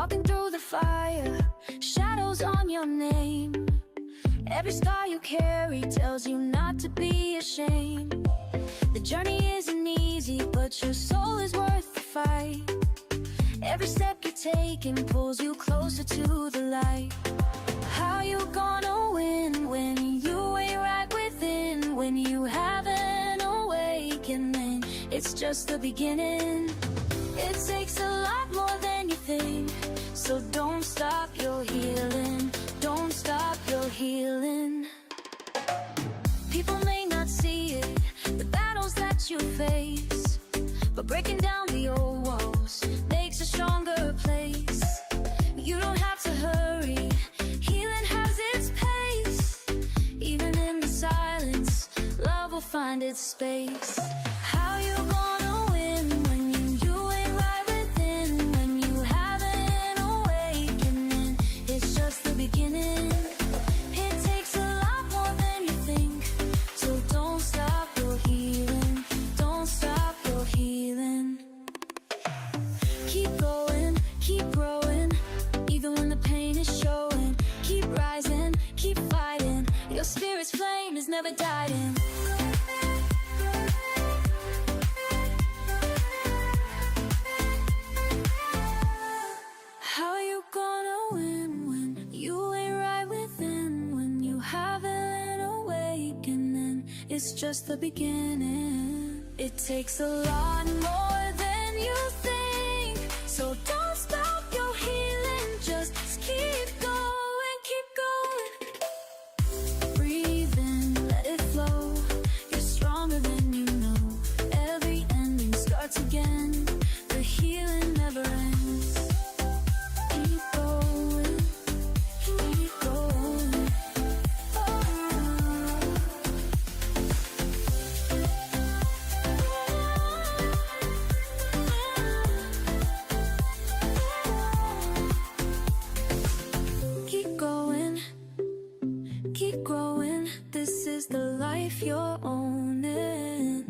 walking through the fire, shadows on your name. Every scar you carry tells you not to be ashamed. The journey isn't easy, but your soul is worth the fight. Every step you're taking pulls you closer to the light. How you gonna win when you ain't right within? When you have an awakening, it's just the beginning. It takes a lot more than you think, so don't stop your healing. Don't stop your healing. People may not see it, the battles that you face, but breaking down the old walls makes a stronger place. You don't have to hurry, healing has its pace. Even in the silence, love will find its space. How you gonna win when you ain't right within? When you have an awakening, it's just the beginning. It takes a lot more than you think, so don't stop your healing. Don't stop your healing. Keep going, keep growing, even when the pain is showing. Keep rising, keep fighting, your spirit's flame is never dying. How you gonna win when you ain't right within? When you have an awakening, it's just the beginning. It takes a lot more than you think, so don't stop your healing. Just keep going, keep going. Breathe in, let it flow. You're stronger than you know. Every ending starts again. The healing never ends. Keep going, keep going. Keep going, keep growing. This is the life you're owning.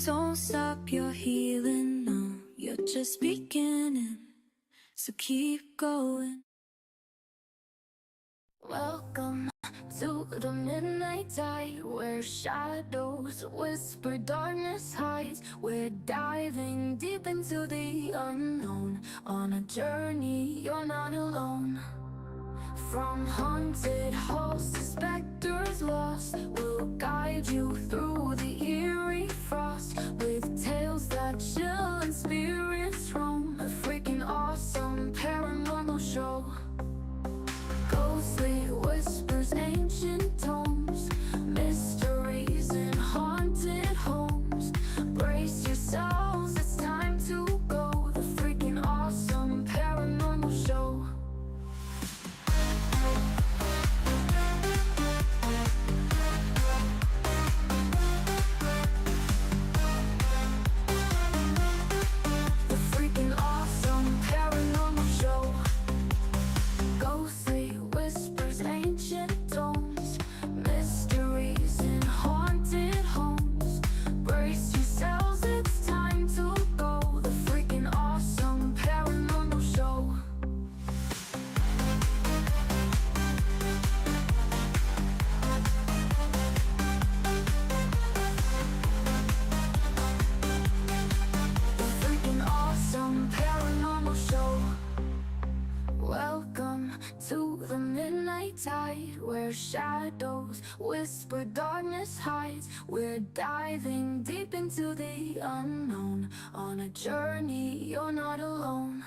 Don't stop your healing, no, you're just beginning. So keep going. Welcome to the midnight tide, where shadows whisper, darkness hides. We're diving deep into the unknown. On a journey, you're not alone. From haunted halls to specters lost, we'll guide you through the eerie frost, with tales that chill and spirits roam. A freaking awesome paranormal show. Ghostly whispers, ancient tomes, mysteries in haunted homes. Brace yourselves, it's time to go. The freaking awesome paranormal show. The freaking awesome paranormal show. Ghostly whispers, ancient tomes, mysteries in haunted homes. Brace yourselves, it's time to go. The freaking awesome paranormal show. The freaking awesome paranormal show. Welcome to the midnight tide, where shadows whisper, darkness hides. We're diving deep into the unknown. On a journey, you're not alone.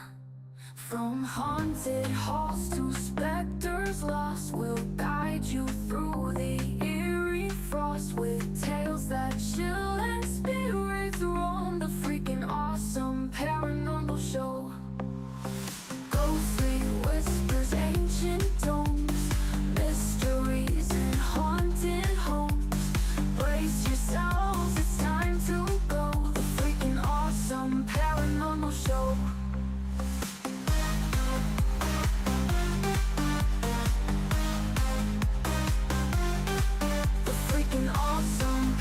From haunted halls to specters lost, we'll guide you through the eerie frost, with tales that chill and spirits roam. The freaking awesome paranormal show. Ghostly whispers, ancient tomes, mysteries in haunted homes. Brace yourselves, it's time to go. The freaking awesome paranormal show. The freaking awesome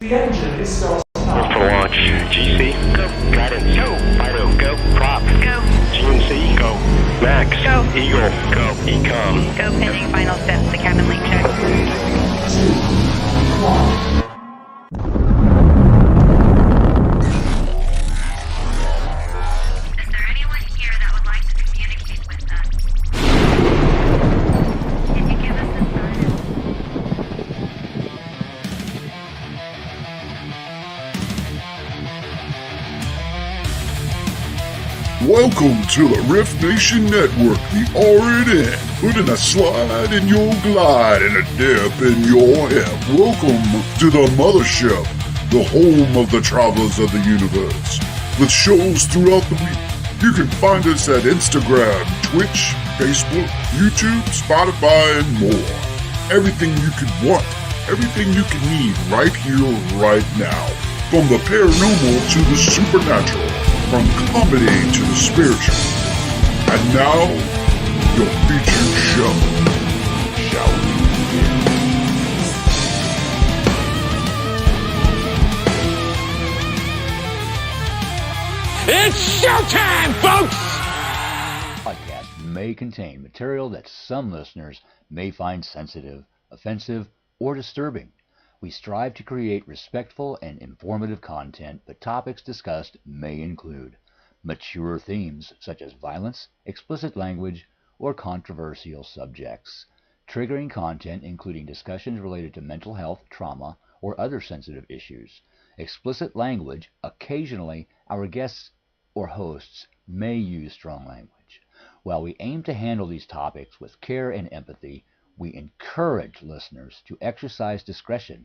The engine is still stopped. For launch. GC, go. Guidance, go. Fido, go. Prop, go. GNC, go. Max, go. Eagle, go. Ecom, go. Pending final steps. The cabin link check. 3, 2, 1. Is there anyone here that would like to communicate with us? Can you give us a sign? Welcome to the Rift Nation Network, the RNN, putting a slide in your glide and a dip in your hip. Welcome to the mothership, the home of the travelers of the universe. With shows throughout the week, you can find us at Instagram, Twitch, Facebook, YouTube, Spotify, and more. Everything you could want, everything you can need right here, right now. From the paranormal to the supernatural. From comedy to the spiritual. And now, your featured show. Shall we begin? It's showtime, folks! Podcast may contain material that some listeners may find sensitive, offensive, or disturbing. We strive to create respectful and informative content, but topics discussed may include mature themes such as violence, explicit language, or controversial subjects, triggering content including discussions related to mental health, trauma, or other sensitive issues, explicit language. Occasionally, our guests or hosts may use strong language. While we aim to handle these topics with care and empathy, we encourage listeners to exercise discretion.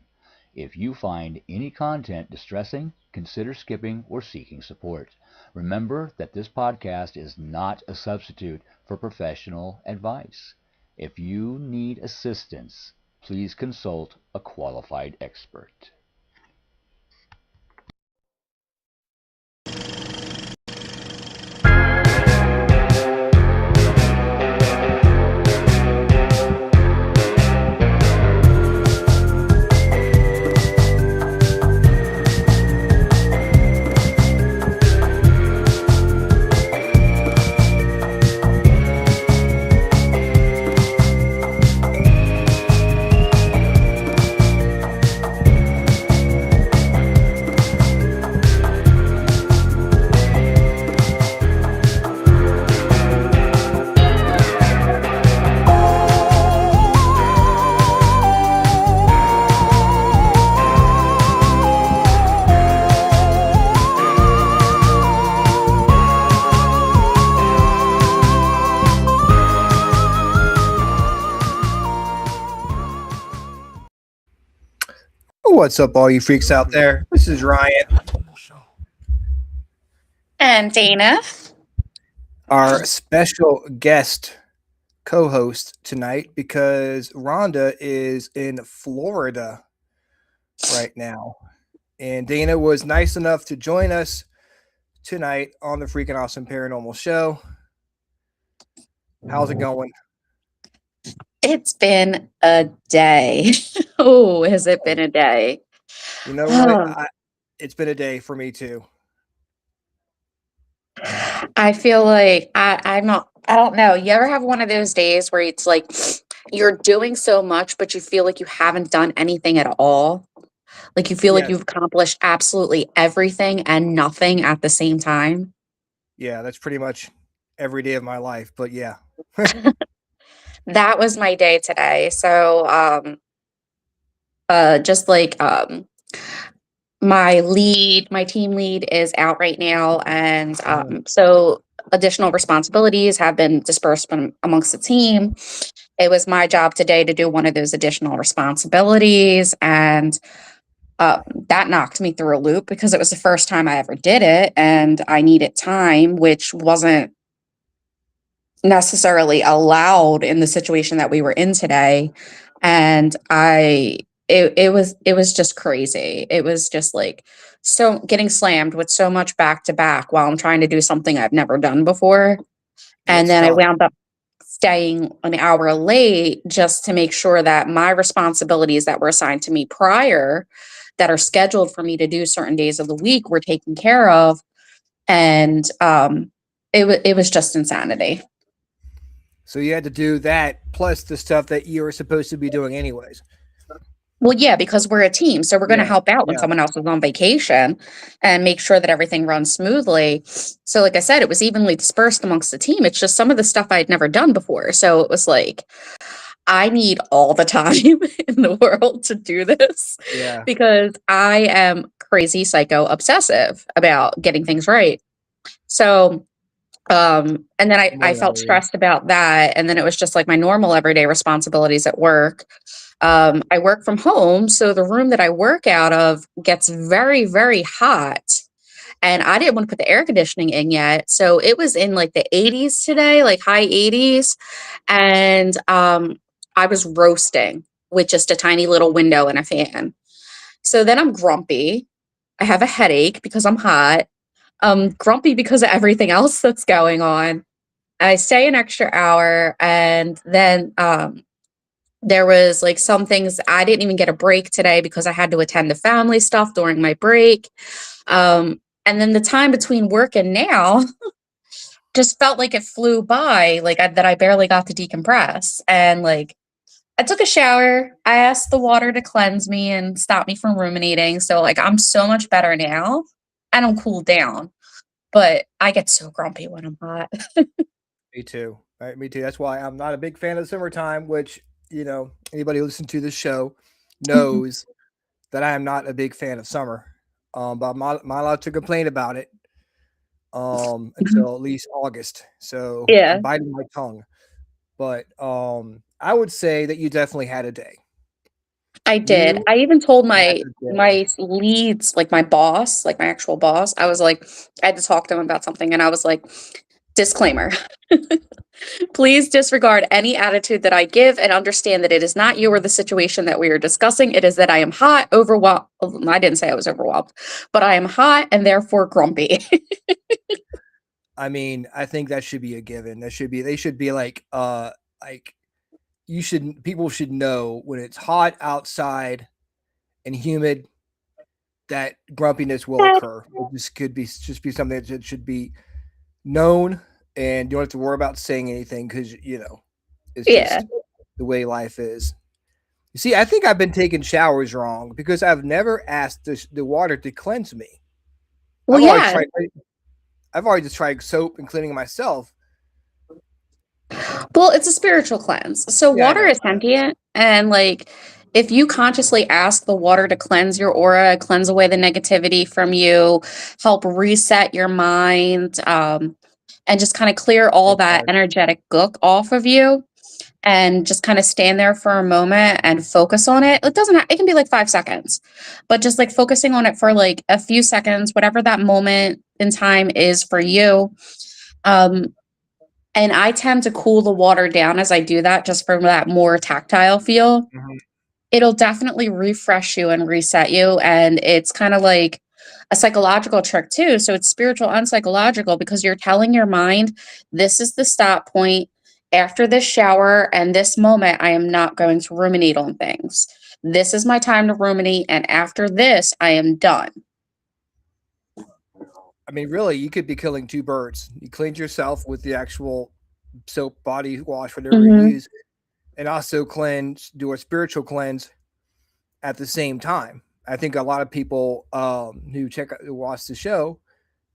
If you find any content distressing, consider skipping or seeking support. Remember that this podcast is not a substitute for professional advice. If you need assistance, please consult a qualified expert. What's up, all you freaks out there? This is Ryan. And Dana. Our special guest co-host tonight because Rhonda is in Florida right now. And Dana was nice enough to join us tonight on the Freakin Awesome Paranormal Show. How's it going? It's been a day. Oh, has it been a day? You know what? It's been a day for me too. I feel like I don't know. You ever have one of those days where it's like you're doing so much, but you feel like you haven't done anything at all? Like you feel like you've accomplished absolutely everything and nothing at the same time? Yeah, that's pretty much every day of my life, but yeah. That was my day today. So, just like, my team lead is out right now. And, so additional responsibilities have been dispersed amongst the team. It was my job today to do one of those additional responsibilities. And, that knocked me through a loop because it was the first time I ever did it. And I needed time, which wasn't necessarily allowed in the situation that we were in today. And it was just crazy. It was just like so getting slammed with so much back to back while I'm trying to do something I've never done before. And then I wound up staying an hour late just to make sure that my responsibilities that were assigned to me prior that are scheduled for me to do certain days of the week were taken care of. And it was just insanity. So you had to do that plus the stuff that you were supposed to be doing anyways. Well, yeah, because we're a team, so we're going to Yeah, help out when yeah. someone else is on vacation and make sure that everything runs smoothly. So, like I said, it was evenly dispersed amongst the team. It's just some of the stuff I'd never done before. So it was like, I need all the time in the world to do this Yeah. because I am crazy psycho obsessive about getting things right. So, and then I felt stressed about that. And then it was just like my normal everyday responsibilities at work. I work from home, so the room that I work out of gets very, very hot. And I didn't want to put the air conditioning in yet. So it was in like the 80s today, like high 80s. And I was roasting with just a tiny little window and a fan. So then I'm grumpy. I have a headache because I'm hot. Grumpy because of everything else that's going on. I stay an extra hour, and then there was like some things I didn't even get a break today because I had to attend to family stuff during my break. And then the time between work and now just felt like it flew by, like that I barely got to decompress. And like I took a shower. I asked the water to cleanse me and stop me from ruminating. So like I'm so much better now and I'm cooled down. But I get so grumpy when I'm hot. Me too. Right, me too. That's why I'm not a big fan of summertime, which, anybody who listens to this show knows that I am not a big fan of summer. But I'm not allowed to complain about it until at least August. So Yeah. I'm biting my tongue. But I would say that you definitely had a day. I did. You I even told had my leads, like my boss, like my actual boss, I was like, I had to talk to him about something, and I was like, disclaimer. Please disregard any attitude that I give and understand that it is not you or the situation that we are discussing. It is that I am hot, overwhelmed. I didn't say I was overwhelmed, but I am hot and therefore grumpy. I mean, I think that should be a given. They should be like people should know when it's hot outside and humid that grumpiness will occur. This could be just be something that should be known, and you don't have to worry about saying anything because it's Yeah. just the way life is. You see, I think I've been taking showers wrong because I've never asked the water to cleanse me. Well, yeah. I've already just tried soap and cleaning myself. Well, it's a spiritual cleanse. So Yeah, I water know. is sentient, and like if you consciously ask the water to cleanse your aura, cleanse away the negativity from you, help reset your mind, and just kind of clear all that Exactly. energetic gook off of you, and just kind of stand there for a moment and focus on it. It doesn't it can be like 5 seconds. But just like focusing on it for like a few seconds, whatever that moment in time is for you. And I tend to cool the water down as I do that just for that more tactile feel. Mhm. It'll definitely refresh you and reset you, and it's kinda like a psychological trick too, so it's spiritual and psychological because you're telling your mind, "This is the stop point. After this shower and this moment, I am not going to ruminate on things. This is my time to ruminate, and after this, I am done." I mean, really, you could be killing two birds. You cleanse yourself with the actual soap body wash, whatever you Mhm. use, and also do a spiritual cleanse at the same time. I think a lot of people who watch the show,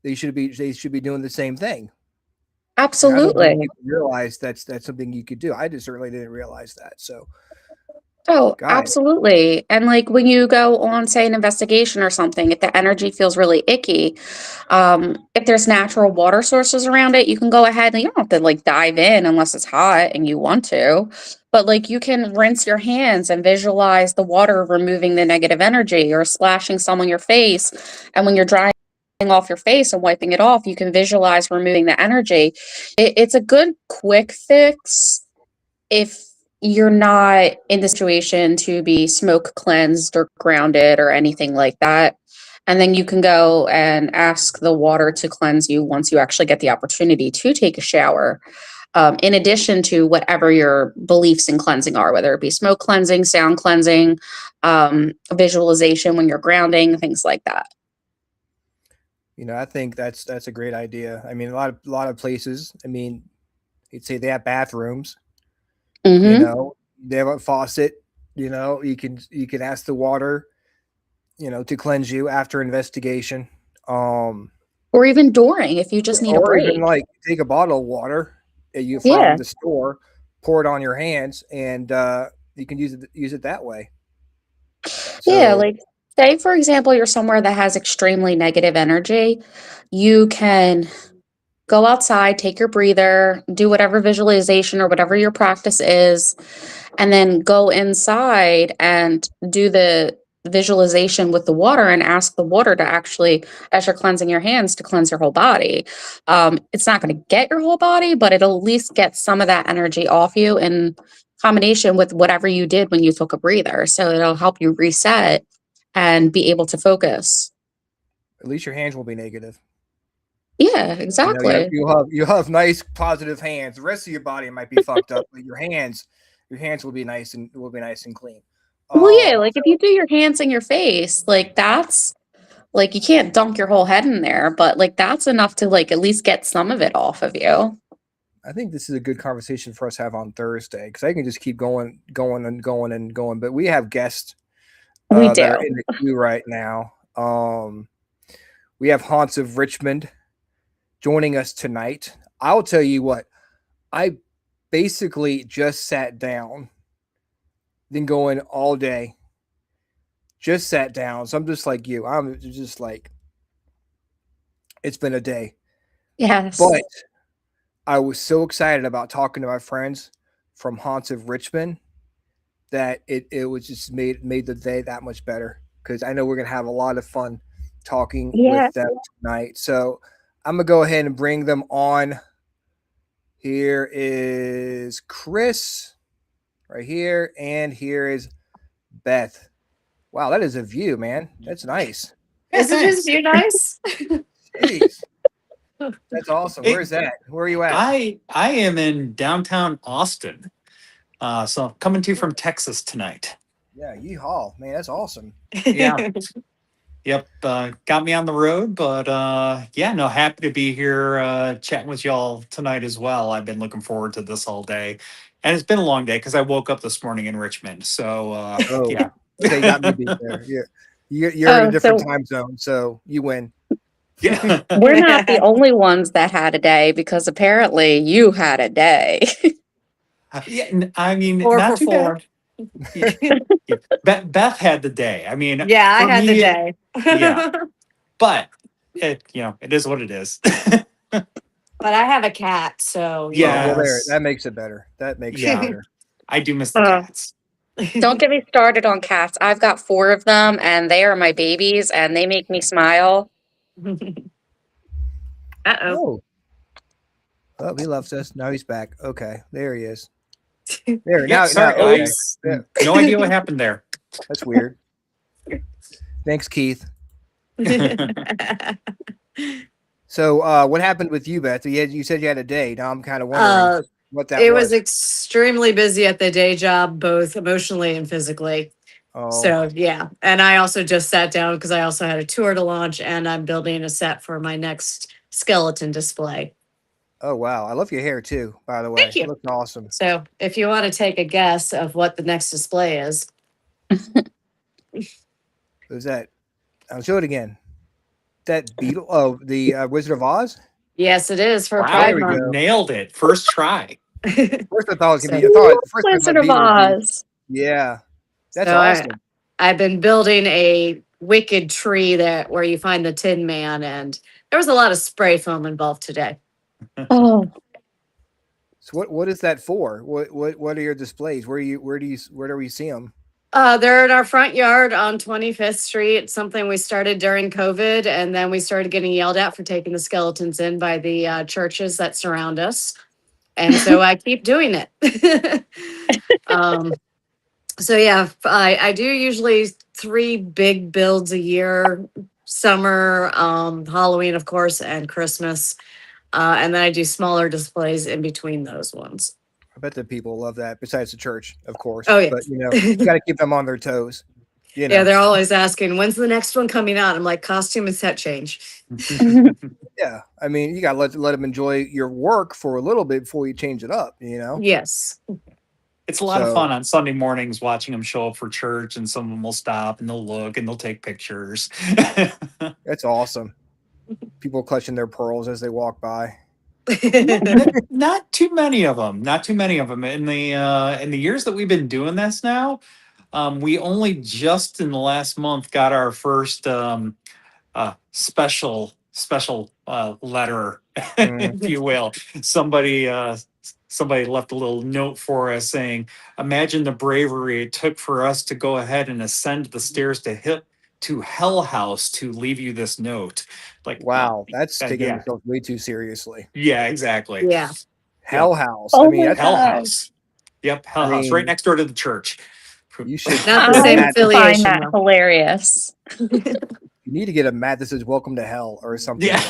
they should be doing the same thing. And I don't think Absolutely. people realize that's something you could do. I just certainly didn't realize that. So, Oh, guys, absolutely. And like when you go on, say, an investigation or something, if the energy feels really icky, if there's natural water sources around it, you can go ahead and you don't have to like dive in unless it's hot and you want to. But like you can rinse your hands and visualize the water removing the negative energy or splashing some on your face. And when you're drying off your face and wiping it off, you can visualize removing the energy. It's a good quick fix if you're not in the situation to be smoke cleansed or grounded or anything like that. And then you can go and ask the water to cleanse you once you actually get the opportunity to take a shower. in addition to whatever your beliefs in cleansing are, whether it be smoke cleansing, sound cleansing, visualization when you're grounding, things like that. I think that's a great idea. I mean, a lot of places. I mean, you'd say they have bathrooms. Mm-hmm. They have a faucet. You can ask the water, to cleanse you after investigation. Or even during, if you just need a Or even break. like take a bottle of water that you Yeah. from the store, pour it on your hands, and you can use it that way. Yeah, So like say for example, you're somewhere that has extremely negative energy, you can go outside, take your breather, do whatever visualization or whatever your practice is, and then go inside and do the visualization with the water and ask the water to actually, as you're cleansing your hands, to cleanse your whole body. It's not going to get your whole body, but it'll at least get some of that energy off you in combination with whatever you did when you took a breather. So it'll help you reset and be able to focus. at least your hands will be negative. Yeah, exactly. You'll have nice positive hands. The rest of your body might be fucked up, but your hands will be nice and clean. Well, yeah, like if So you do your hands in your face, like that's like you can't dunk your whole head in there, but like that's enough to like at least get some of it off of you. I think this is a good conversation for us to have on Thursday because I can just keep going and going and going. But we have guests We that are do. in the queue right now. We have Haunts of Richmond joining us tonight. I'll tell you what, I basically just sat down, been going all day, just sat down. So I'm just like you. I'm just like, it's been a day. Yes. But I was so excited about talking to my friends from Haunts of Richmond that it was just made the day that much better because I know we're gonna have a lot of fun talking Yeah. with them tonight. So I'm gonna go ahead and bring them on. Here is Chris right here, and here is Beth. Wow, that is a view, man. That's nice. Isn't his view nice? Jeez, that's awesome. Hey, Where's that? Where are you at? I am in downtown Austin. So I'm coming to you from Texas tonight. Yeah, yeehaw, man. That's awesome. Yeah. Yep. Got me on the road, but yeah, no, happy to be here chatting with y'all tonight as well. I've been looking forward to this all day. And it's been a long day because I woke up this morning in Richmond. So Oh, yeah. okay, you got me beat there. You're in Oh, a different so time zone, so you win. Yeah. we're not the only ones that had a day because apparently you had a day. Yeah, I mean, 4 not for too 4. bad. Yeah. Beth had the day. I mean, Yeah, I for had the me, day. yeah. But it is what it is. But I have a cat, so Yeah. Well, there, Yes. that makes it better. That makes it Yeah. better. I do miss the Uh, cats. don't get me started on cats. I've got 4 of them and they are my babies and they make me smile. Uh-oh. Oh, he loves us. Now he's back. Okay, there he is. There Yeah, sorry now. Okay, guys. yeah, No idea what happened there. that's weird. Thanks, Keith. So, what happened with you, Beth? You said you had a day. Now I'm kind of wondering what that It was. was extremely busy at the day job, both emotionally and physically. Oh, So yeah, and I also just sat down because I also had a tour to launch, and I'm building a set for my next skeleton display. oh wow! I love your hair too. By the way, Thank you. it looks awesome. So if you want to take a guess of what the next display is, Who's that? I'll show it again. That beetle? Oh, the Wizard of Oz. yes, it is for Wow, Pride There we Month. go. nailed it. First try. First, I thought it was gonna So- be. I thought first I Wizard thought of beetle would be. Oz. Yeah, that's So awesome. I've been building a wicked tree where you find the Tin Man, and there was a lot of spray foam involved today. Oh, So what is that for? What are your displays? Where do we see them? They're in our front yard on 25th Street. It's something we started during COVID, and then we started getting yelled at for taking the skeletons in by the churches that surround us. And so I keep doing it. So yeah, I do usually 3 big builds a year: summer, Halloween, of course, and Christmas. And then I do smaller displays in between those ones. I bet the people love that. Besides the church, of course. Oh, yeah. But you got to keep them on their toes. You know. Yeah, they're always asking, when's the next one coming out? I'm like, costume and set change. Yeah, I mean, you got to let them enjoy your work for a little bit before you change it up. You know. Yes. It's a lot of So- fun on Sunday mornings watching them show up for church, and some of them will stop and they'll look and they'll take pictures. That's awesome. People clutching their pearls as they walk by. Not too many of them. Not too many of them. In the years that we've been doing this now, we only just in the last month got our first special letter, if you will. Somebody left a little note for us saying, "Imagine the bravery it took for us to go ahead and ascend the stairs to Hell House to leave you this note." Like, Wow, that's taking yeah, themselves way too seriously. yeah, exactly. Yeah. Hell House. Oh I mean, my that's Hell God. House. Yep, Hell I House, right mean- next door to the church. you should. Not the get a same mat- affiliation. Find that though. hilarious. You need to get a mat that says "Welcome to Hell" or something. Yeah.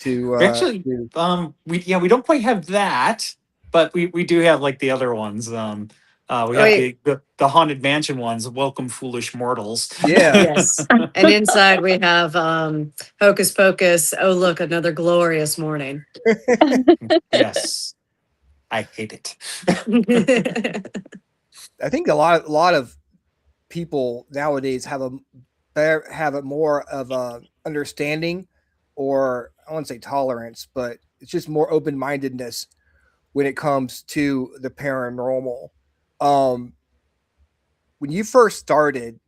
To Actually, to- we don't quite have that, but we do have like the other ones. We have Wait. the haunted mansion ones. Welcome, foolish mortals. yeah. Yes. And inside we have Hocus Pocus. Oh, look, another glorious morning. Yes, I hate it. I think a lot of people nowadays have a more of a understanding, or I won't say tolerance, but it's just more open mindedness when it comes to the paranormal. When you first started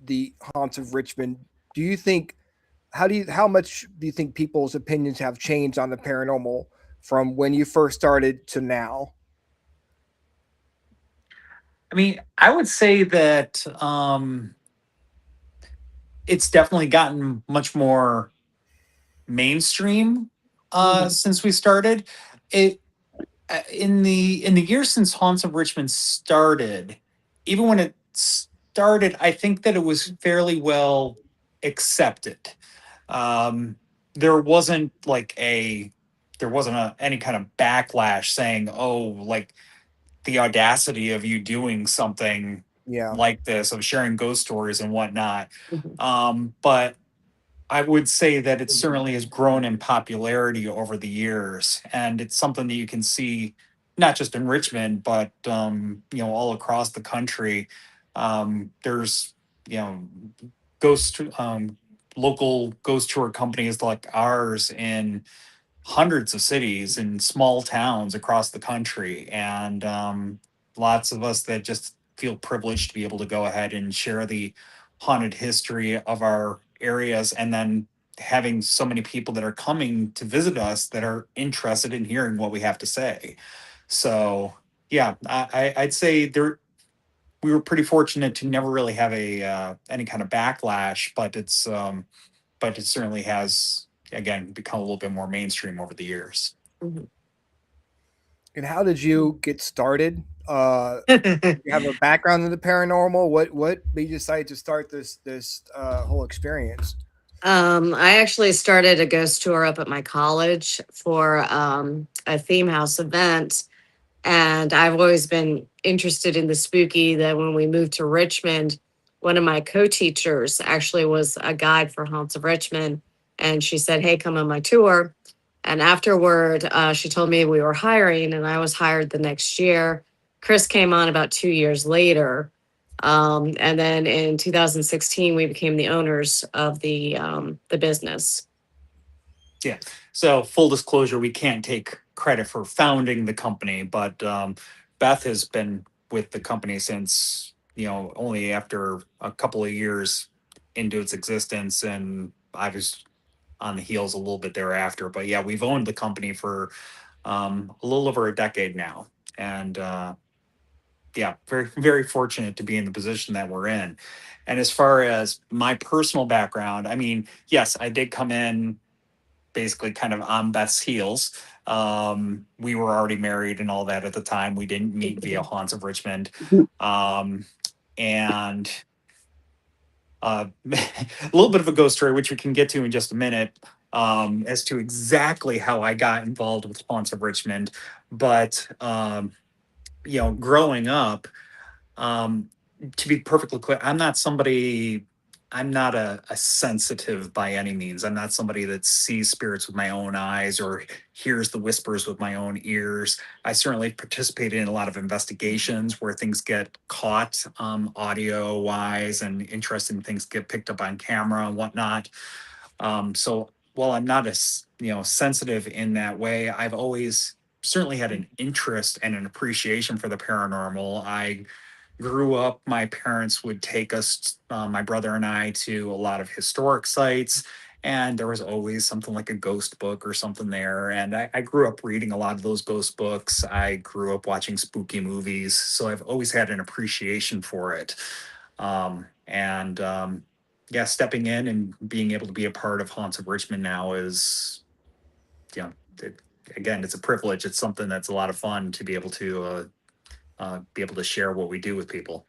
the Haunts of Richmond, do you think how much do you think people's opinions have changed on the paranormal from when you first started to now? I mean, I would say that it's definitely gotten much more mainstream since we started. It in the years since Haunts of Richmond started, even when it started, I think that it was fairly well accepted. Um, there wasn't any kind of backlash saying, "Oh, like the audacity of you doing something Yeah. like this, of sharing ghost stories and whatnot." Mhm. But I would say that it certainly has grown in popularity over the years, and it's something that you can see not just in Richmond, but all across the country. There's ghost local ghost tour companies like ours in hundreds of cities and small towns across the country, and lots of us that just feel privileged to be able to go ahead and share the haunted history of our areas, and then having so many people that are coming to visit us that are interested in hearing what we have to say. So yeah, I'd say we were pretty fortunate to never really have any kind of backlash, but it certainly has again become a little bit more mainstream over the years. Mhm. And how did you get started? You have a background in the paranormal. What made you decide to start this whole experience? I actually started a ghost tour up at my college for a theme house event. And I've always been interested in the spooky. That when we moved to Richmond, one of my co-teachers actually was a guide for Haunts of Richmond. And she said, "Hey, come on my tour." And afterward, she told me we were hiring, and I was hired the next year. Chris came on about 2 years later. And then in 2016, we became the owners of the business. Yeah. So full disclosure, we can't take credit for founding the company, but Beth has been with the company since only after a couple of years into its existence, and I was on the heels a little bit thereafter. But yeah, we've owned the company for a little over a decade now, and yeah, very very fortunate to be in the position that we're in. And as far as my personal background, I mean, yes, I did come in basically kind of on Beth's heels. We were already married and all that at the time. We didn't meet via Haunts of Richmond. And a little bit of a ghost story, which we can get to in just a minute. as to exactly how I got involved with Haunts of Richmond. But, growing up, um, to be perfectly clear, I'm not a sensitive by any means. I'm not somebody that sees spirits with my own eyes or hears the whispers with my own ears. I certainly participated in a lot of investigations where things get caught, audio wise, and interesting things get picked up on camera and whatnot. So while I'm not as sensitive in that way, I've always certainly had an interest and an appreciation for the paranormal. I grew up, my parents would take us, my brother and I, to a lot of historic sites. And there was always something like a ghost book or something there. And I grew up reading a lot of those ghost books. I grew up watching spooky movies. So I've always had an appreciation for it. Yeah, stepping in and being able to be a part of Haunts of Richmond now is, you know, again, it's a privilege. It's something that's a lot of fun to be able to share what we do with people.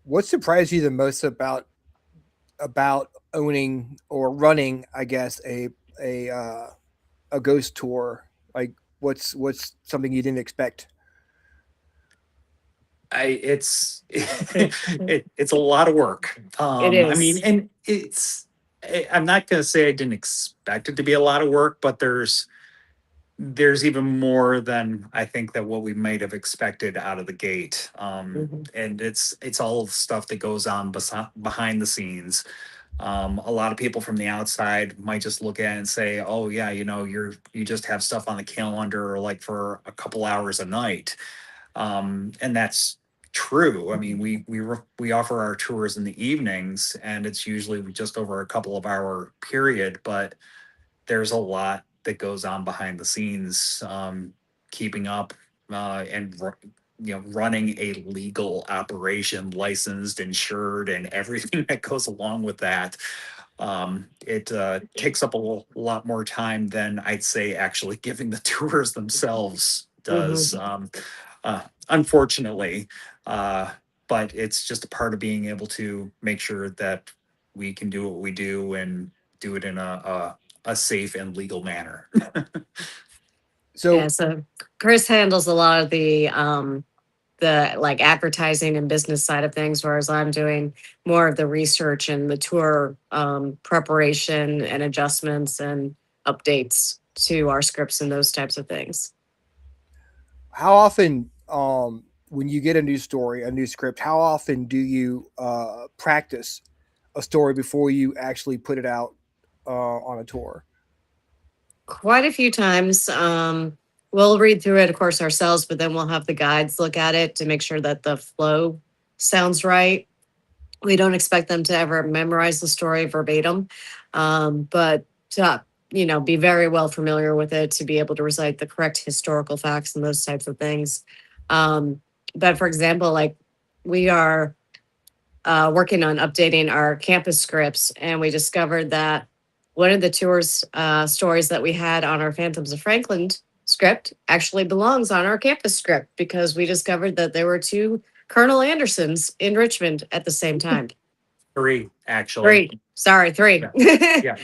What surprised you the most about owning or running, I guess, a ghost tour? Like, what's something you didn't expect? It's it's a lot of work. It I mean, is. and I'm not going to say I didn't expect it to be a lot of work, but there's even more than I think that what we might have expected out of the gate. Mhm. And it's all the stuff that goes on behind the scenes. A lot of people from the outside might just look at it and say, "Oh yeah, you just have stuff on the calendar like for a couple hours a night," and that's true. I mean, we offer our tours in the evenings, and it's usually just over a couple of hour period, but there's a lot that goes on behind the scenes, keeping up and running a legal operation, licensed, insured, and everything that goes along with that. It takes up lot more time than I'd say actually giving the tours themselves does. Mhm. Unfortunately, uh, but it's just a part of being able to make sure that we can do what we do and do it in a safe and legal manner. Yeah, So, so Chris handles a lot of the like advertising and business side of things, whereas I'm doing more of the research and the tour preparation and adjustments and updates to our scripts and those types of things. how often, when you get a new story, a new script, how often do you practice a story before you actually put it out on a tour? Quite a few times. We'll read through it, of course, ourselves, but then we'll have the guides look at it to make sure that the flow sounds right. We don't expect them to ever memorize the story verbatim, but to be very well familiar with it, to be able to recite the correct historical facts and those types of things. But for example, like we are working on updating our campus scripts, and we discovered that one of the tours stories that we had on our Phantoms of Franklin script actually belongs on our campus script, because we discovered that there were two Colonel Andersons in Richmond at the same time. Three, actually. Three. Sorry, three. Yeah.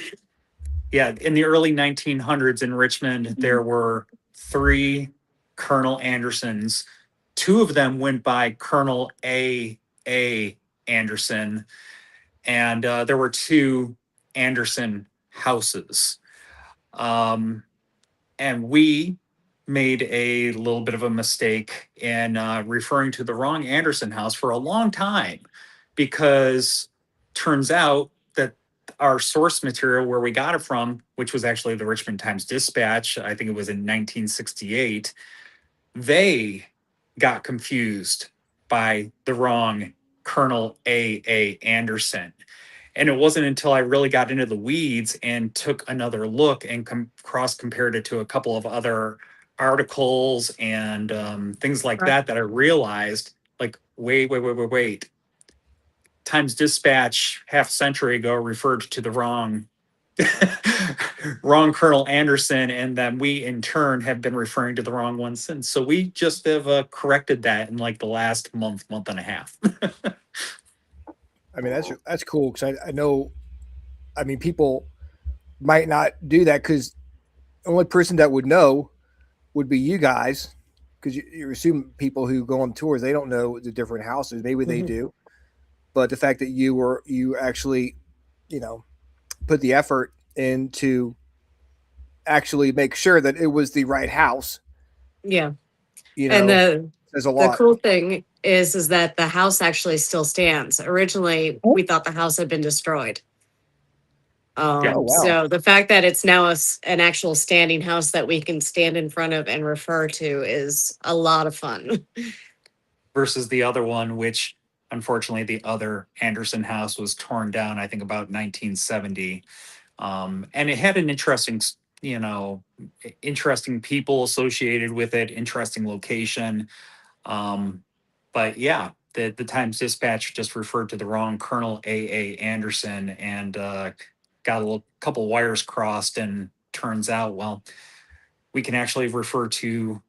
Yeah. In the early 1900s in Richmond, there were three Colonel Andersons. Two of them went by Colonel A. Anderson, and there were two Anderson houses. Um, and we made a little bit of a mistake in referring to the wrong Anderson house for a long time, because turns out that our source material where we got it from, which was actually the Richmond Times Dispatch, I think it was in 1968, they got confused by the wrong Colonel A. Anderson. And it wasn't until I really got into the weeds and took another look and cross compared it to a couple of other articles and things like Right. that I realized, like, wait. Times Dispatch half century ago referred to the wrong wrong Colonel Anderson, and then we in turn have been referring to the wrong one since. So we just have corrected that in like the last month and a half. I mean, that's cool because I know. I mean, people might not do that because the only person that would know would be you guys, because you assume people who go on tours, they don't know the different houses. Maybe they do, but the fact that you actually, you know, put the effort into actually make sure that it was the right house, Yeah. you And know, says a the lot. cool thing is that the house actually still stands. Originally, Oh. we thought the house had been destroyed. Oh wow. So the fact that it's now an actual standing house that we can stand in front of and refer to is a lot of fun. Versus the other one, which unfortunately the other Anderson house was torn down, I think about 1970. And it had an interesting, interesting people associated with it, interesting location. But yeah, the Times Dispatch just referred to the wrong Colonel A. Anderson and got a couple wires crossed, and turns out, well, we can actually refer to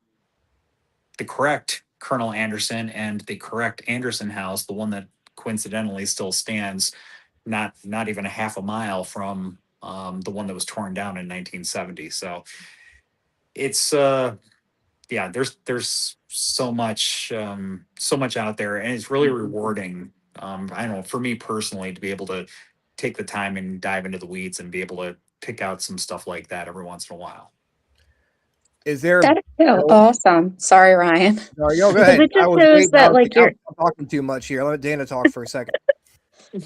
the correct Colonel Anderson and the correct Anderson house, the one that coincidentally still stands, not even a half a mile from the one that was torn down in 1970. So it's yeah, there's so much out there, and it's really rewarding. I don't know, for me personally, to be able to take the time and dive into the weeds and be able to pick out some stuff like that every once in a while. Is there? That is so awesome. Sorry, Ryan. No, yo, go 'Cause ahead. it I just was shows waiting. I that was like like, you're I'm talking too much here. Let Dana talk for a second.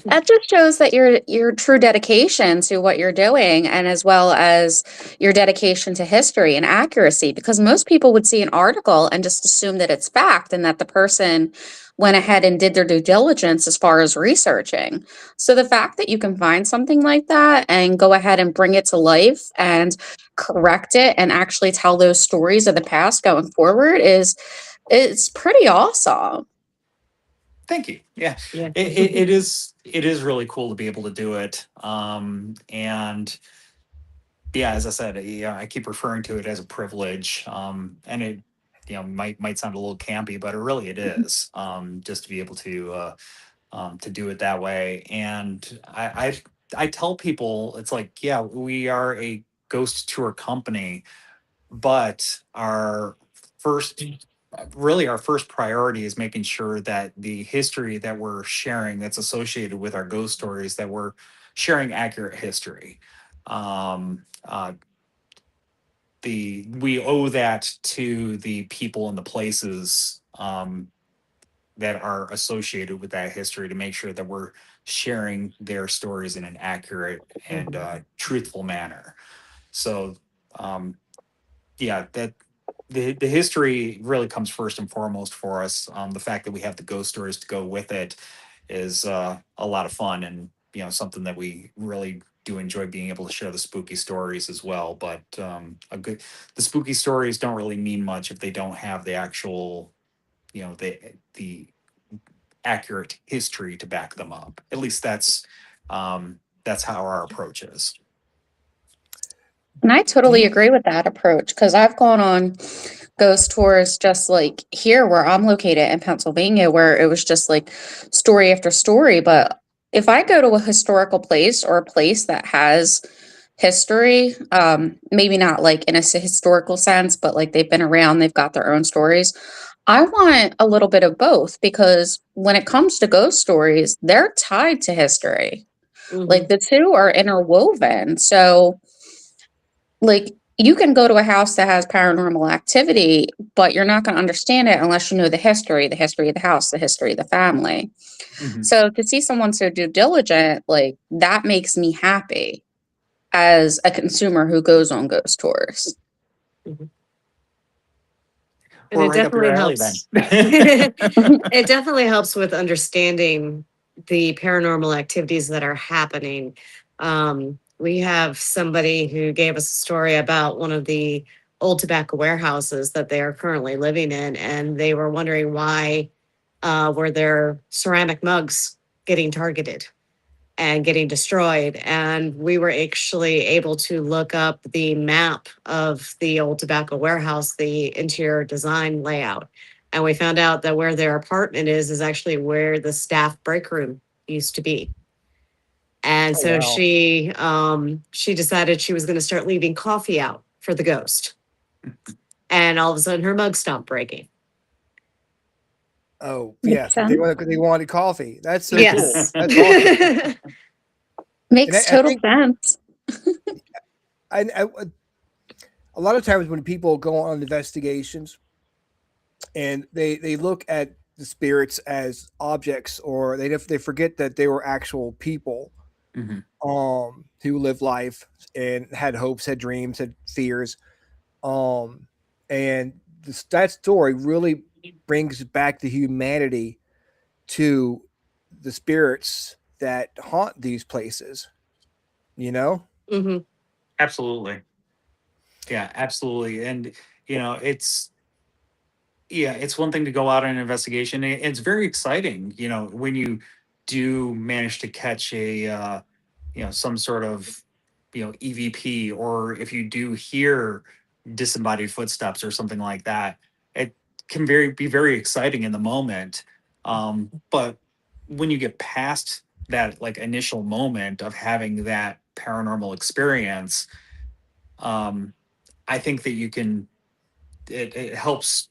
that just shows that your true dedication to what you're doing, and as well as your dedication to history and accuracy, because most people would see an article and just assume that it's fact and that the person went ahead and did their due diligence as far as researching. So the fact that you can find something like that and go ahead and bring it to life and correct it and actually tell those stories of the past going forward is it's pretty awesome. Thank you. Yeah, Yeah. it is really cool to be able to do it. And yeah, as I said, yeah, I keep referring to it as a privilege. And it, might sound a little campy, but it is. Just to be able to do it that way. And I tell people, it's like, yeah, we are a ghost tour company, but first our first priority is making sure that the history that we're sharing that's associated with our ghost stories, that we're sharing accurate history. We owe that to the people and the places that are associated with that history, to make sure that we're sharing their stories in an accurate and truthful manner. So yeah, that the history really comes first and foremost for us. The fact that we have the ghost stories to go with it is a lot of fun, and something that we really do enjoy, being able to share the spooky stories as well. But the spooky stories don't really mean much if they don't have the actual, the accurate history to back them up. At least that's how our approach is. And I totally agree with that approach because I've gone on ghost tours just like here where I'm located in Pennsylvania, where it was just like story after story. But if I go to a historical place or a place that has history, maybe not like in a historical sense, but like they've been around, they've got their own stories. I want a little bit of both because when it comes to ghost stories, they're tied to history. Like the two are interwoven. So like you can go to a house that has paranormal activity, but you're not going to understand it unless you know the history of the house, the history of the family. So to see someone so due diligent, like that makes me happy as a consumer who goes on ghost tours. And it definitely helps. It definitely helps with understanding the paranormal activities that are happening. We have somebody who gave us a story about one of the old tobacco warehouses that they are currently living in, and they were wondering why were their ceramic mugs getting targeted and getting destroyed. And we were actually able to look up the map of the old tobacco warehouse, the interior design layout. And we found out that where their apartment is actually where the staff break room used to be. And Oh, so wow. she decided she was going to start leaving coffee out for the ghost. And all of a sudden her mug stopped breaking. Oh, yeah. Makes sense. They wanted coffee. That's so cool. Yes. That's awesome. And Makes I total think sense. I a lot of times when people go on investigations and they look at the spirits as objects, or they forget that they were actual people Mhm. who lived life and had hopes, had dreams, had fears. Um, and that story really brings back the humanity to the spirits that haunt these places. You know? Hmm. Absolutely. Yeah, absolutely. And it's yeah, it's one thing to go out on an investigation. It's very exciting, when you do manage to catch a some sort of EVP, or if you do hear disembodied footsteps or something like that. It can be very exciting in the moment. But when you get past that like initial moment of having that paranormal experience, um, I think that it helps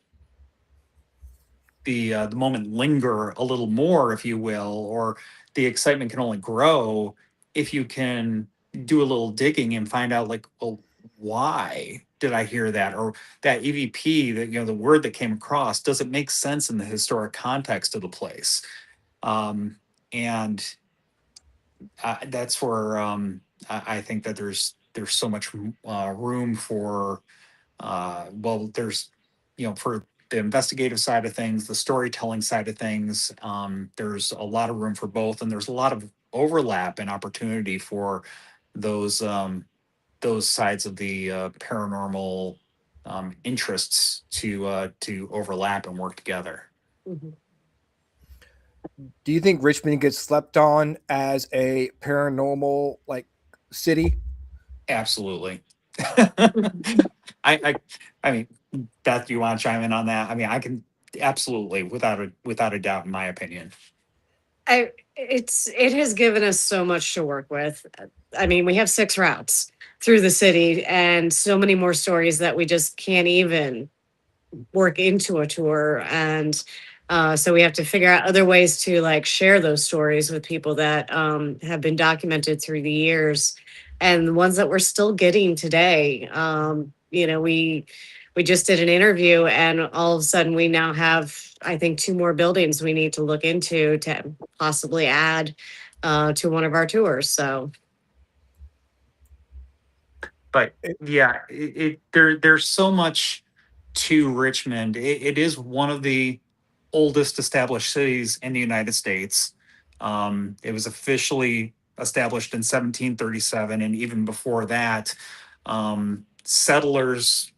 the moment linger a little more, if you will, or the excitement can only grow if you can do a little digging and find out, like, well, why did I hear that? Or that EVP, that the word that came across, does it make sense in the historic context of the place? And that's where I think that there's so much room for there's for the investigative side of things, the storytelling side of things. There's a lot of room for both, and there's a lot of overlap and opportunity for those sides of the paranormal interests to overlap and work together. Hmm. Do you think Richmond gets slept on as a paranormal like city? Absolutely. I mean, Beth, do you want to chime in on that? I mean, I can absolutely, without a doubt, in my opinion. It has given us so much to work with. I mean, we have 6 routes through the city and so many more stories that we just can't even work into a tour. And so we have to figure out other ways to like share those stories with people that have been documented through the years, and the ones that we're still getting today. We just did an interview, and all of a sudden we now have, I think, 2 more buildings we need to look into to possibly add to one of our tours. So But yeah, there's so much to Richmond. It is one of the oldest established cities in the United States. It was officially established in 1737, and even before that,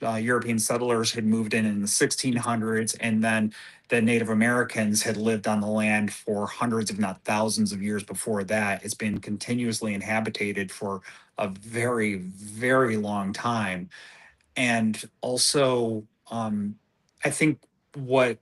European settlers had moved in the 1600s, and then the Native Americans had lived on the land for hundreds, if not thousands, of years before that. It's been continuously inhabited for a very, very long time. And also, I think what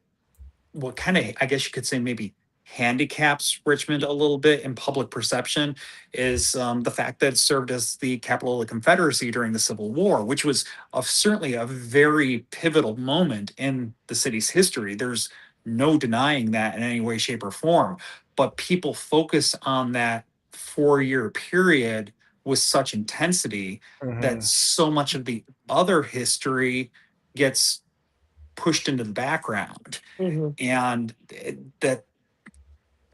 kind of, I guess you could say, maybe handicaps Richmond a little bit in public perception is the fact that it served as the capital of the Confederacy during the Civil War, which was certainly a very pivotal moment in the city's history. There's no denying that in any way, shape, or form. But people focus on that 4-year period with such intensity that Mhm. so much of the other history gets pushed into the background. mhm. And that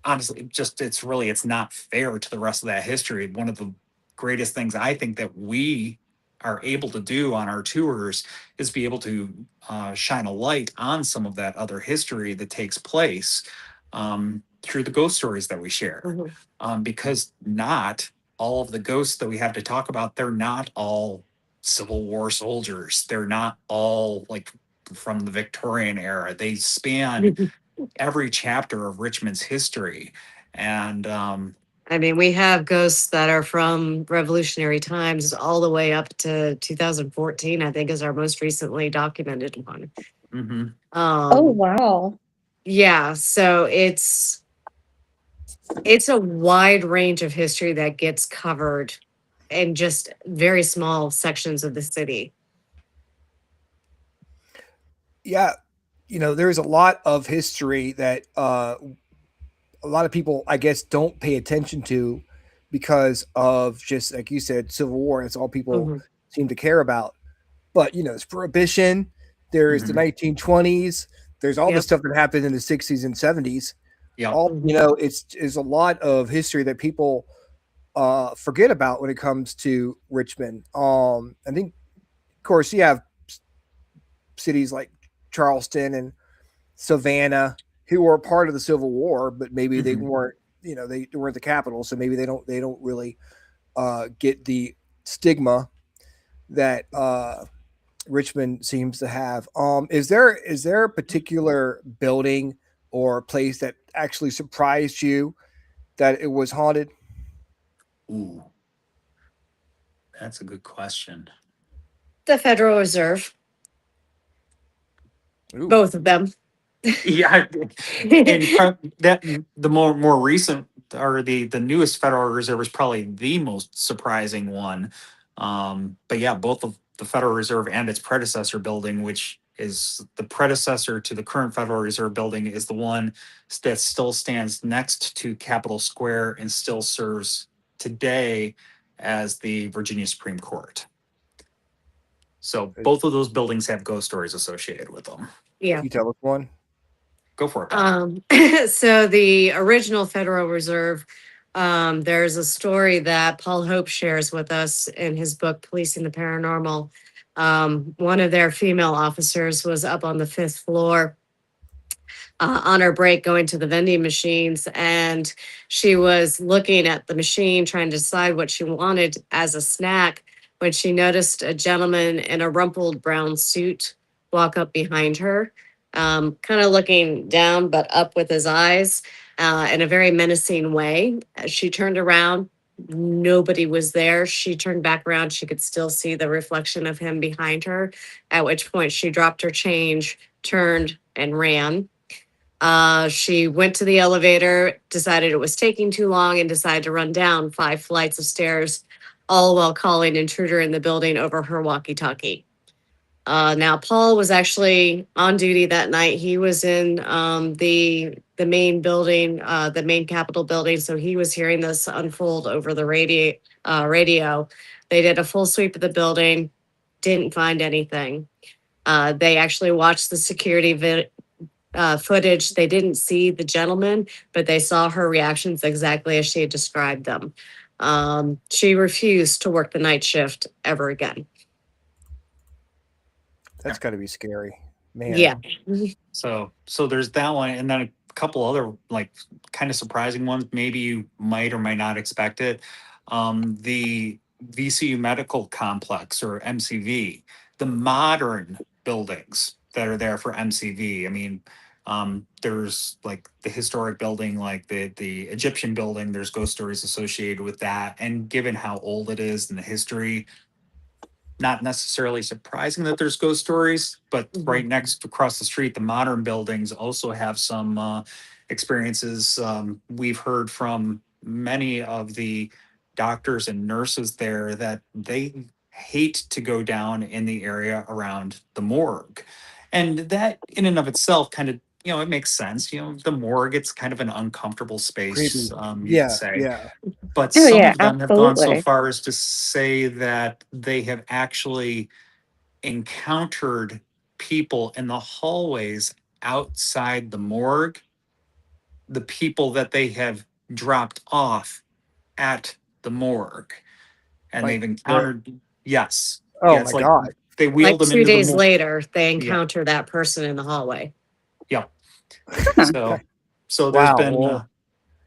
honestly, it's not fair to the rest of that history. One of the greatest things I think that we are able to do on our tours is be able to shine a light on some of that other history that takes place through the ghost stories that we share. Mhm. Because not all of the ghosts that we have to talk about, they're not all Civil War soldiers. They're not all like from the Victorian era. They span every chapter of Richmond's history. And I mean, we have ghosts that are from revolutionary times all the way up to 2014, I think, is our most recently documented one. mhm. Oh, Um, wow. yeah, so it's It's a wide range of history that gets covered in just very small sections of the city. Yeah, there's a lot of history that a lot of people, I guess, don't pay attention to because of, just like you said, Civil War. That's all people Mhm. seem to care about. But it's Prohibition. There's the Mhm. 1920s. There's all the Yep. stuff that happened in the 60s and 70s. Yep. All Mhm. it's a lot of history that people forget about when it comes to Richmond. I think, of course, you have cities like Charleston and Savannah who were part of the Civil War, but maybe they Mhm. weren't. They weren't the capital, so maybe they don't really get the stigma that Richmond seems to have. Is there a particular building or place that actually surprised you that it was haunted? Ooh, that's a good question. The Federal Reserve, Ooh, both of them. Yeah, and that the more recent or the newest Federal Reserve is probably the most surprising one. But yeah, both of the Federal Reserve and its predecessor building, which is the predecessor to the current Federal Reserve building, is the one that still stands next to Capitol Square and still serves today as the Virginia Supreme Court. So can both of those buildings have ghost stories associated with them. Yeah. you tell us one? Go for it, Beth. So the original Federal Reserve, there's a story that Paul Hope shares with us in his book, Policing the Paranormal. One of their female officers was up on the fifth floor on her break going to the vending machines, and she was looking at the machine trying to decide what she wanted as a snack when she noticed a gentleman in a rumpled brown suit walk up behind her, kind of looking down but up with his eyes in a very menacing way. As she turned around, nobody was there. She turned back around, she could still see the reflection of him behind her, at which point she dropped her change, turned, and ran. She went to the elevator, decided it was taking too long, and decided to run down 5 flights of stairs, all while calling intruder in the building over her walkie-talkie. Now, Paul was actually on duty that night. He was in the main building, the main Capitol building, so he was hearing this unfold over the radio. They did a full sweep of the building, didn't find anything. They actually watched the security footage. They didn't see the gentleman, but they saw her reactions exactly as she had described them. She refused to work the night shift ever again. That's got to be scary, man. Yeah. So there's that one, and then a couple other like kind of surprising ones. Maybe you might or might not expect it. The VCU Medical Complex or MCV, the modern buildings that are there for MCV. I mean, there's like the historic building, like the Egyptian building. There's ghost stories associated with that, and given how old it is and the history, not necessarily surprising that there's ghost stories, but right Mhm. next across the street, the modern buildings also have some experiences. We've heard from many of the doctors and nurses there that they hate to go down in the area around the morgue. And that in and of itself kind of, it makes sense. The morgue, it's kind of an uncomfortable space, Creepy. you could Yeah, say, yeah. but Oh some yeah, of them have gone so absolutely. far as to say that they have actually encountered people in the hallways outside the morgue, the people that they have dropped off at the morgue. And Like they've where? encountered, yes. Oh Yeah, my it's like god. they wheeled Like them two into the days morgue. later, they Yeah. encounter that person in the hallway. Yeah. Huh. So Wow. Well,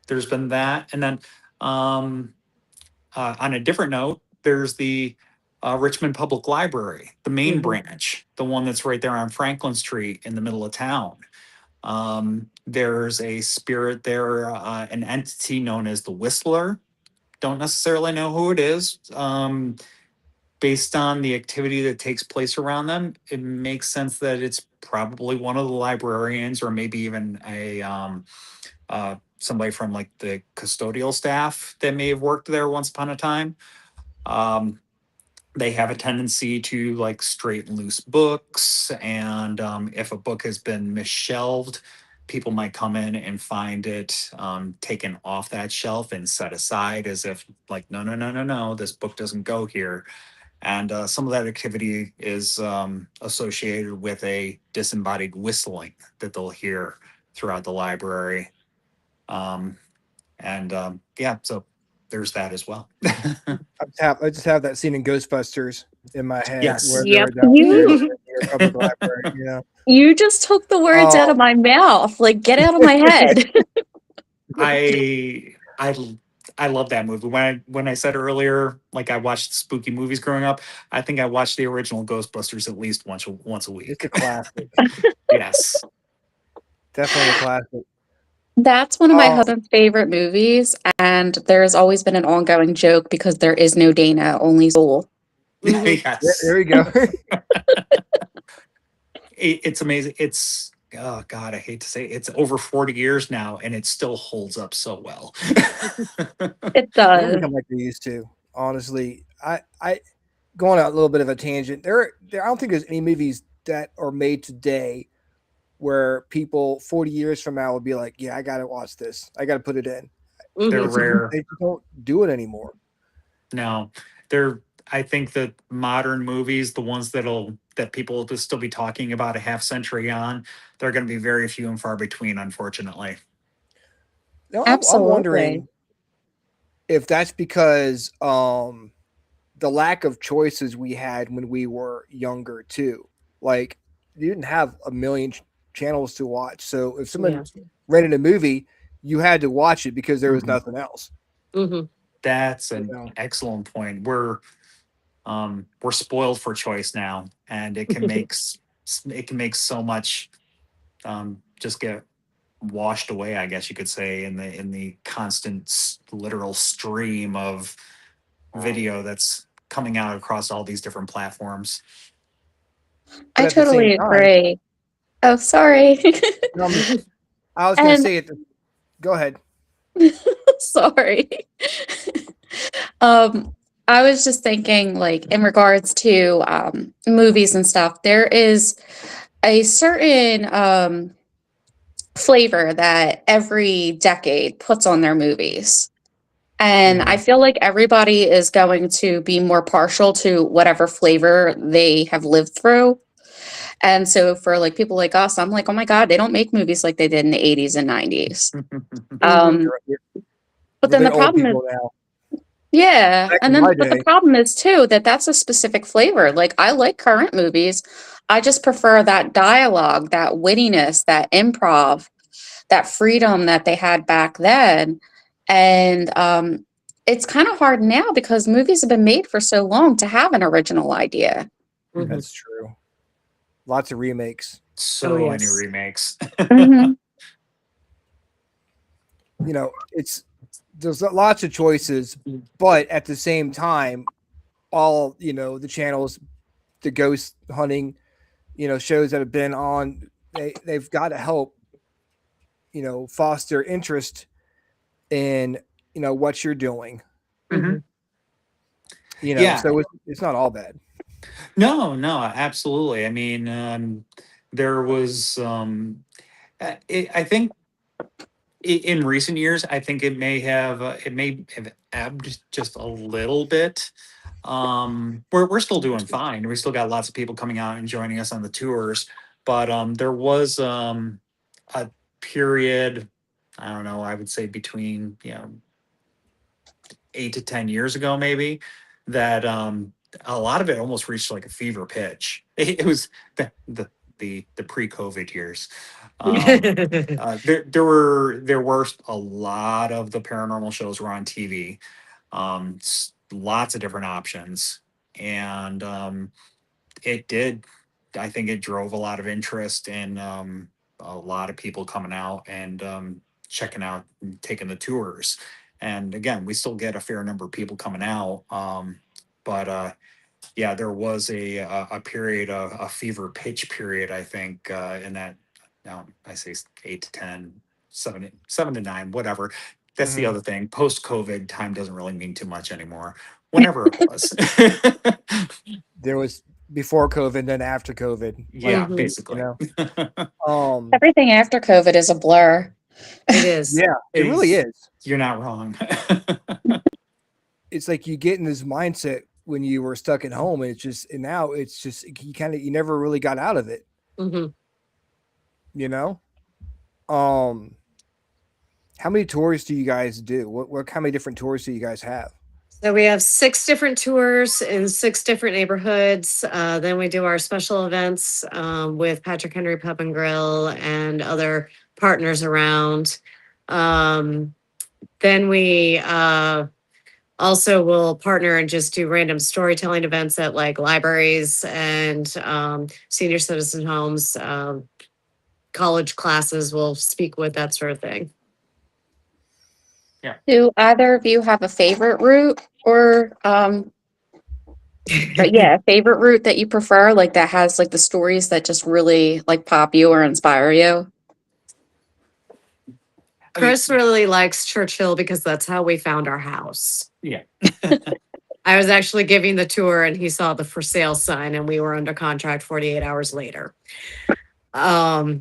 there's been that. And then um on a different note, there's the Richmond Public Library, the main Mhm. branch, the one that's right there on Franklin Street in the middle of town. There's a spirit there, an entity known as the Whistler. Don't necessarily know who it is. Based on the activity that takes place around them, it makes sense that it's probably one of the librarians or maybe even a somebody from like the custodial staff that may have worked there once upon a time. Um, they have a tendency to like straighten loose books, and if a book has been misshelved, people might come in and find it taken off that shelf and set aside as if like no, no, no, no, no, this book doesn't go here. And some of that activity is associated with a disembodied whistling that they'll hear throughout the library. Yeah, so there's that as well. I just have that scene in Ghostbusters in my head where Yes. they're Yep. downstairs You in your public library. You know. you just took the words out of Oh, my mouth. Like, get out of my head. I I I love that movie. When I said earlier, like I watched spooky movies growing up, I think I watched the original Ghostbusters at least once a it's a week. classic. Yes. Definitely a classic. That's one of my Oh, husband's favorite movies, and there's always been an ongoing joke because there is no Dana, only Soul. Mhm. yeah, Yes. there we go. It's amazing. It's oh god, I hate to say it, it's over 40 years now and it still holds up so well. It They don't does. become like they used to. Honestly, I going out a little bit of a tangent. I don't think there's any movies that are made today where people 40 years from now will be like, yeah, I got to watch this. I got to put it in. They're Mhm. rare. They just don't do it anymore. No, they're. I think that modern movies, the ones that people will still be talking about a half century on, they're going to be very few and far between, unfortunately. Now, I'm Absolutely. wondering if that's because the lack of choices we had when we were younger too. Like you didn't have a million channels to watch. So if someone Yeah. rented a movie, you had to watch it because there was Mhm. nothing else. Mhm. That's You an know, excellent point. We're spoiled for choice now, and it can make so much just get washed away, I guess you could say, in the constant literal stream of video that's coming out across all these different platforms. but I at the same totally time, agree. Oh, sorry. I was going to And say it. Go ahead. sorry. Um, I was just thinking, like, in regards to movies and stuff, there is a certain flavor that every decade puts on their movies. And I Mhm. feel like everybody is going to be more partial to whatever flavor they have lived through. And so for like people like us, I'm like, oh my God, they don't make movies like they did in the 80s and 90s. Mhm. Um, but Yeah, then the they're old problem is, people now. yeah, Back and in then my but the day, problem is too that that's a specific flavor. Like I like current movies. I just prefer that dialogue, that wittiness, that improv, that freedom that they had back then. And it's kind of hard now because movies have been made for so long to have an original idea. Mhm. that's true. Lots of remakes. Oh So many yes. remakes. Hmm. You know, it's there's lots of choices, but at the same time, all the channels, the ghost hunting, shows that have been on, they've got to help, foster interest in what you're doing. Mhm. Mhm. Yeah. So it's not all bad. No, no, absolutely. I mean, there was, I think in recent years, I think it may have ebbed just a little bit. We're still doing fine. We still got lots of people coming out and joining us on the tours, but there was a period. I don't know. I would say between 8 to 10 years ago, maybe, that a lot of it almost reached like a fever pitch. It was the pre-COVID years. Um, there were a lot of the paranormal shows were on TV, lots of different options, and it did. I think it drove a lot of interest and a lot of people coming out and checking out and taking the tours. And again, we still get a fair number of people coming out. But yeah, there was a period, a fever pitch period, I think, in that, I say 8 to 10, 7 to 9, whatever. That's the Mhm. other thing. Post-COVID, time doesn't really mean too much anymore. Whenever it was. There was before COVID, then after COVID. Like, Yeah, Mhm. you basically. know, um, Everything after COVID is a blur. It is. yeah, it really is. You're not wrong. It's like you get in this mindset when you were stuck at home, and now it's just you never really got out of it. Mhm. You know, um, how many tours do you guys do? How many different tours do you guys have? So we have 6 different tours in 6 different neighborhoods. Then we do our special events with Patrick Henry Pub and Grill and other partners around. Um, then we also will partner and just do random storytelling events at like libraries and senior citizen homes. College classes will speak with that sort of thing. Do either of you have a favorite route or but yeah, a favorite route that you prefer, like that has like the stories that just really like pop you or inspire you? Chris really likes Churchill because that's how we found our house. Yeah. I was actually giving the tour and he saw the for sale sign and we were under contract 48 hours later. So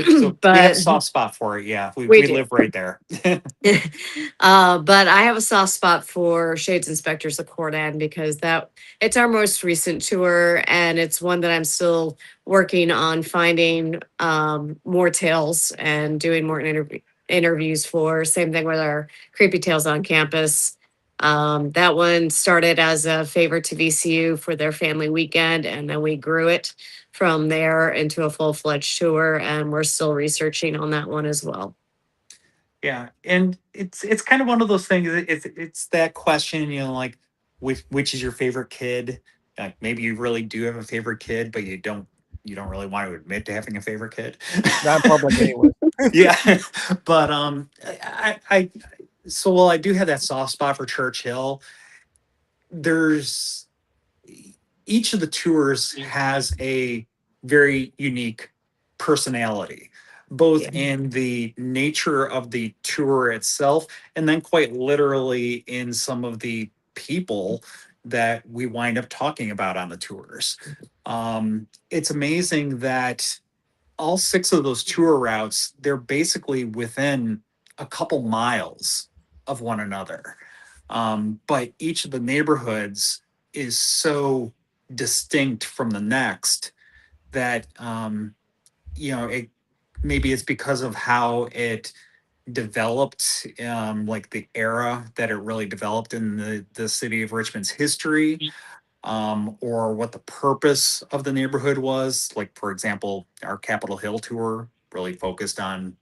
we have a But soft spot for it. Yeah, we we do. live right there. But I have a soft spot for Shades Inspectors the Court End because it's our most recent tour and it's one that I'm still working on finding more tales and doing more interviews for. Same thing with our Creepy Tales on Campus. That one started as a favor to VCU for their family weekend, and then we grew it from there into a full-fledged tour, and we're still researching on that one as well. Yeah, and it's kind of one of those things. It's that question, like which is your favorite kid? Like maybe you really do have a favorite kid, but you don't really want to admit to having a favorite kid. Not in public anyway. Yeah, but I so while I do have that soft spot for Churchill, there's each of the tours has a very unique personality, both Yeah. in the nature of the tour itself and then quite literally in some of the people that we wind up talking about on the tours. It's amazing that all 6 of those tour routes, they're basically within a couple miles of one another. But each of the neighborhoods is so distinct from the next that it maybe it's because of how it developed, like the era that it really developed in the city of Richmond's history, or what the purpose of the neighborhood was. Like, for example, our Capitol Hill tour really focused on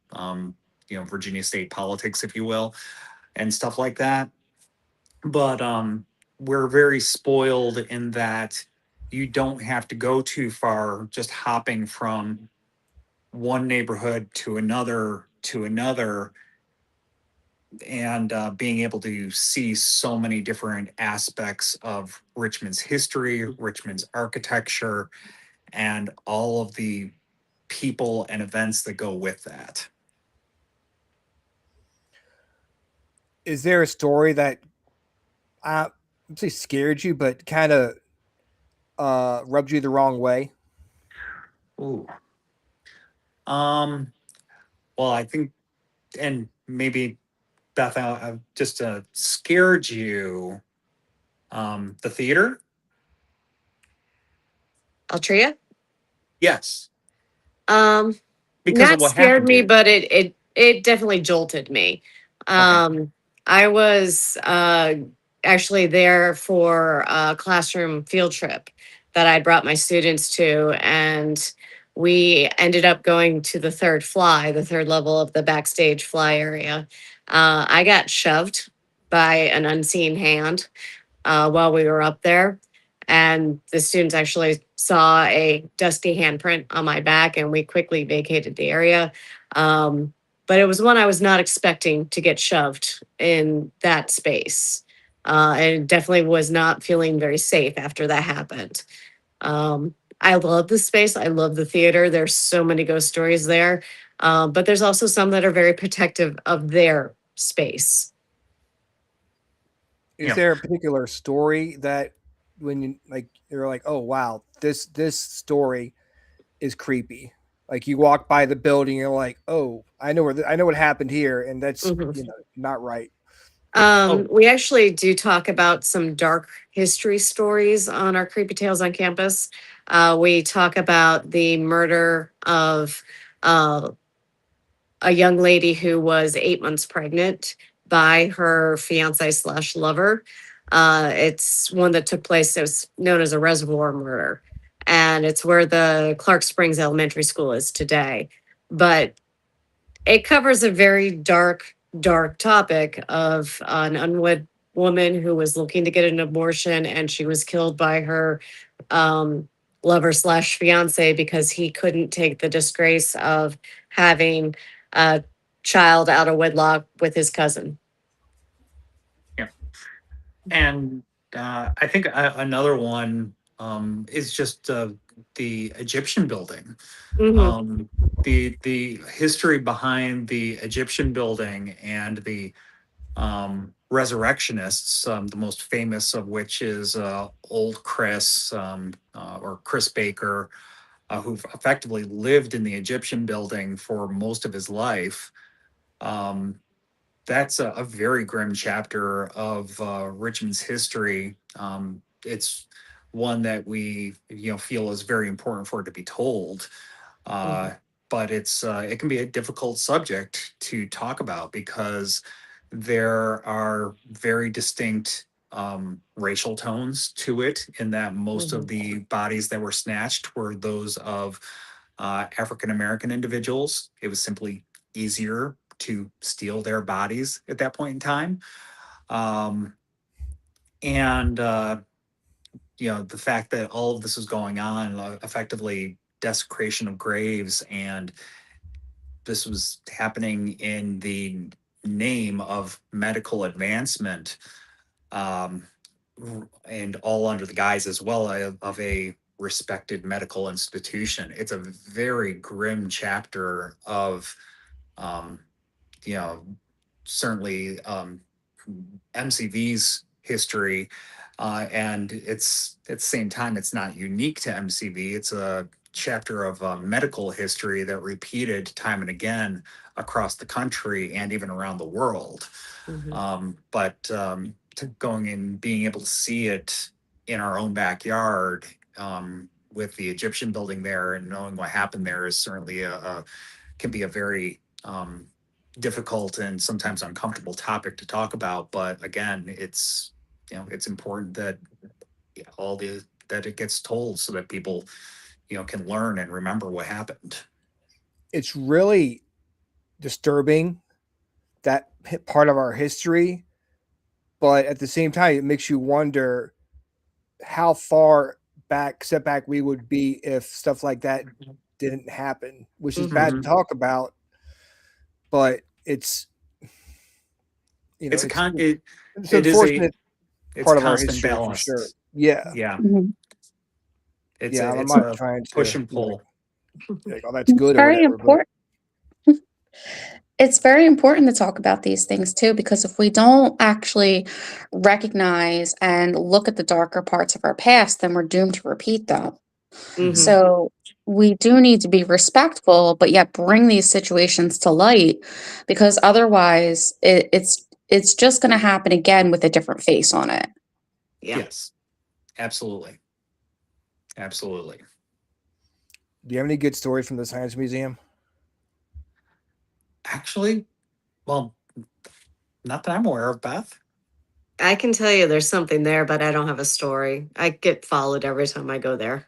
Virginia state politics, if you will, and stuff like that. But we're very spoiled in that you don't have to go too far just hopping from one neighborhood to another and being able to see so many different aspects of Richmond's history, Richmond's architecture, and all of the people and events that go with that. Is there a story that I would say scared you, but kind of rubbed you the wrong way? Ooh. Well, I think, and maybe Beth, just scared you. The theater? Altria? Yes, Um, because of Not what scared happened to me, you. but it definitely jolted me. Okay. I was actually there for a classroom field trip that I brought my students to, and we ended up going to the the third level of the backstage fly area. I got shoved by an unseen hand while we were up there. And the students actually saw a dusty handprint on my back, and we quickly vacated the area. But it was one I was not expecting to get shoved in that space. And definitely was not feeling very safe after that happened. I love the space. I love the theater. There's so many ghost stories there. But there's also some that are very protective of their space. Is there a particular story that when you like you're like, oh wow, this story is creepy. Like you walk by the building, you're like, oh, I know I know what happened here, and that's Mhm. not right. We actually do talk about some dark history stories on our Creepy Tales on campus. We talk about the murder of uh, a young lady who was 8 months pregnant by her fiance slash lover. It's one that took place. It was known as a reservoir murder, and it's where the Clark Springs Elementary School is today. But it covers a very dark topic of an unwed woman who was looking to get an abortion, and she was killed by her um, lover slash fiance because he couldn't take the disgrace of having a child out of wedlock with his cousin. And I think another one is just the Egyptian building. Mm-hmm. The history behind the Egyptian building and the resurrectionists, the most famous of which is Old Chris or Chris Baker, who effectively lived in the Egyptian building for most of his life. Um, that's a very grim chapter of Richmond's history. It's one that we feel is very important for it to be told. Mm-hmm. Uh, but it can be a difficult subject to talk about because there are very distinct racial tones to it, in that most Mm-hmm. of the bodies that were snatched were those of African American individuals. It was simply easier to steal their bodies at that point in time. Um, and the fact that all of this was going on, effectively desecration of graves, and this was happening in the name of medical advancement, um, and all under the guise as well of a respected medical institution. It's a very grim chapter of, um, you know, certainly MCV's history. And it's at the same time, it's not unique to MCV. It's a chapter of medical history that repeated time and again across the country and even around the world. Mm-hmm. But to going and being able to see it in our own backyard, with the Egyptian building there and knowing what happened there, is certainly can be a very difficult and sometimes uncomfortable topic to talk about. But again, it's important that that it gets told so that people can learn and remember what happened. It's really disturbing that part of our history, but at the same time, it makes you wonder how far setback we would be if stuff like that didn't happen, which is bad to Mhm. talk about, but it's It's a con it's an it is a unfortunate it's a part of our constant history for sure. balance. Yeah, Yeah, Mhm. I'm it's not a trying push to and pull. like, oh, that's good or Very whatever, but important. It's very important to talk about these things too, because if we don't actually recognize and look at the darker parts of our past, then we're doomed to repeat them. Mhm. Mm-hmm. So we do need to be respectful, but yet bring these situations to light, because otherwise it's just going to happen again with a different face on it. Yeah. Yes, absolutely, absolutely. do you have any good stories from the Science Museum? Actually, well, not that I'm aware of, Beth. I can tell you there's something there, but I don't have a story. I get followed every time I go there.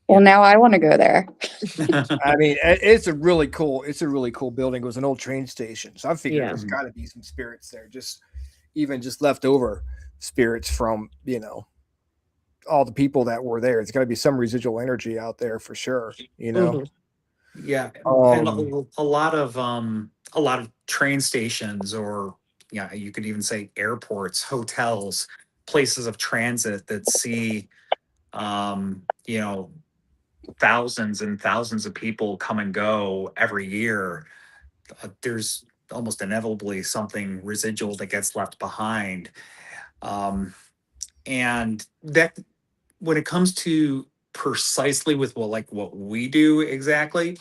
Well, now I want to go there. I mean, it's a really cool building. It was an old train station, so I figured Yeah. there's got to be some spirits there, just left over spirits from all the people that were there. It's got to be some residual energy out there for sure. Mm-hmm. Yeah, and Um, a lot of train stations, or yeah, you could even say airports, hotels, places of transit that see You know, thousands and thousands of people come and go every year. There's almost inevitably something residual that gets left behind. And that, when it comes to precisely with what we do exactly,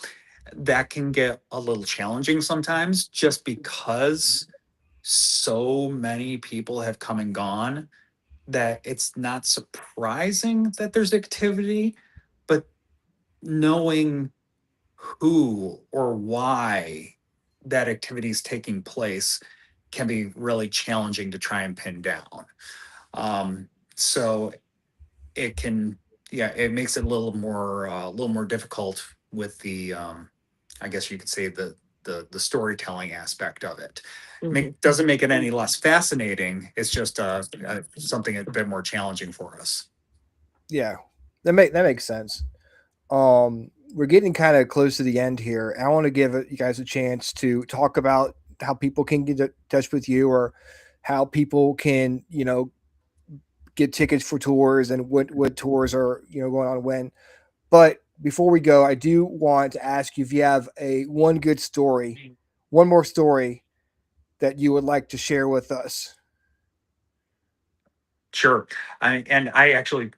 that can get a little challenging sometimes, just because so many people have come and gone that it's not surprising that there's activity, but knowing who or why that activity is taking place can be really challenging to try and pin down. So it can, yeah, it makes it a little more difficult with the, I guess you could say the storytelling aspect of it. Doesn't make it any less fascinating. It's just something a bit more challenging for us. Yeah, that makes sense. We're getting kind of close to the end here. I want to give you guys a chance to talk about how people can get in touch with you, or how people can, get tickets for tours, and what tours are, going on when. But before we go, I do want to ask you if you have one more story that you would like to share with us. Sure. I actually,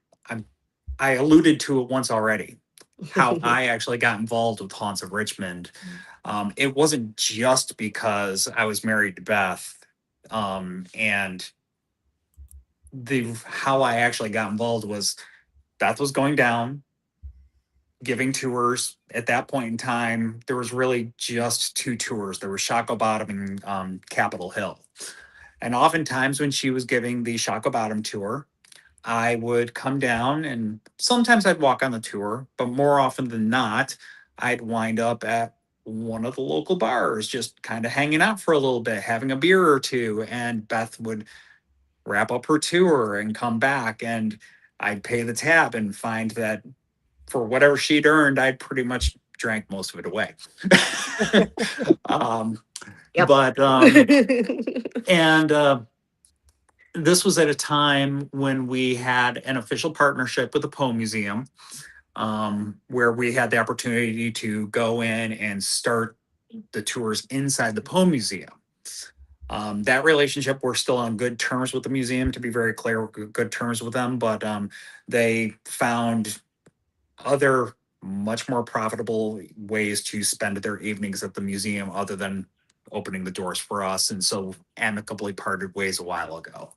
I alluded to it once already, how I actually got involved with Haunts of Richmond. It wasn't just because I was married to Beth, and the how I actually got involved was Beth was going down, giving tours. At that point in time, there was really just two tours. There was Shockoe Bottom and Capitol Hill. And oftentimes when she was giving the Shockoe Bottom tour, I would come down, and sometimes I'd walk on the tour, but more often than not, I'd wind up at one of the local bars, just kind of hanging out for a little bit, having a beer or two. And Beth would wrap up her tour and come back, and I'd pay the tab and find that for whatever she'd earned, I'd pretty much drank most of it away. um, Yep. but and this was at a time when we had an official partnership with the Poe Museum, where we had the opportunity to go in and start the tours inside the Poe Museum. That relationship, we're still on good terms with the museum, to be very clear, we're good terms with them, but they found other much more profitable ways to spend their evenings at the museum other than opening the doors for us, and so amicably parted ways a while ago.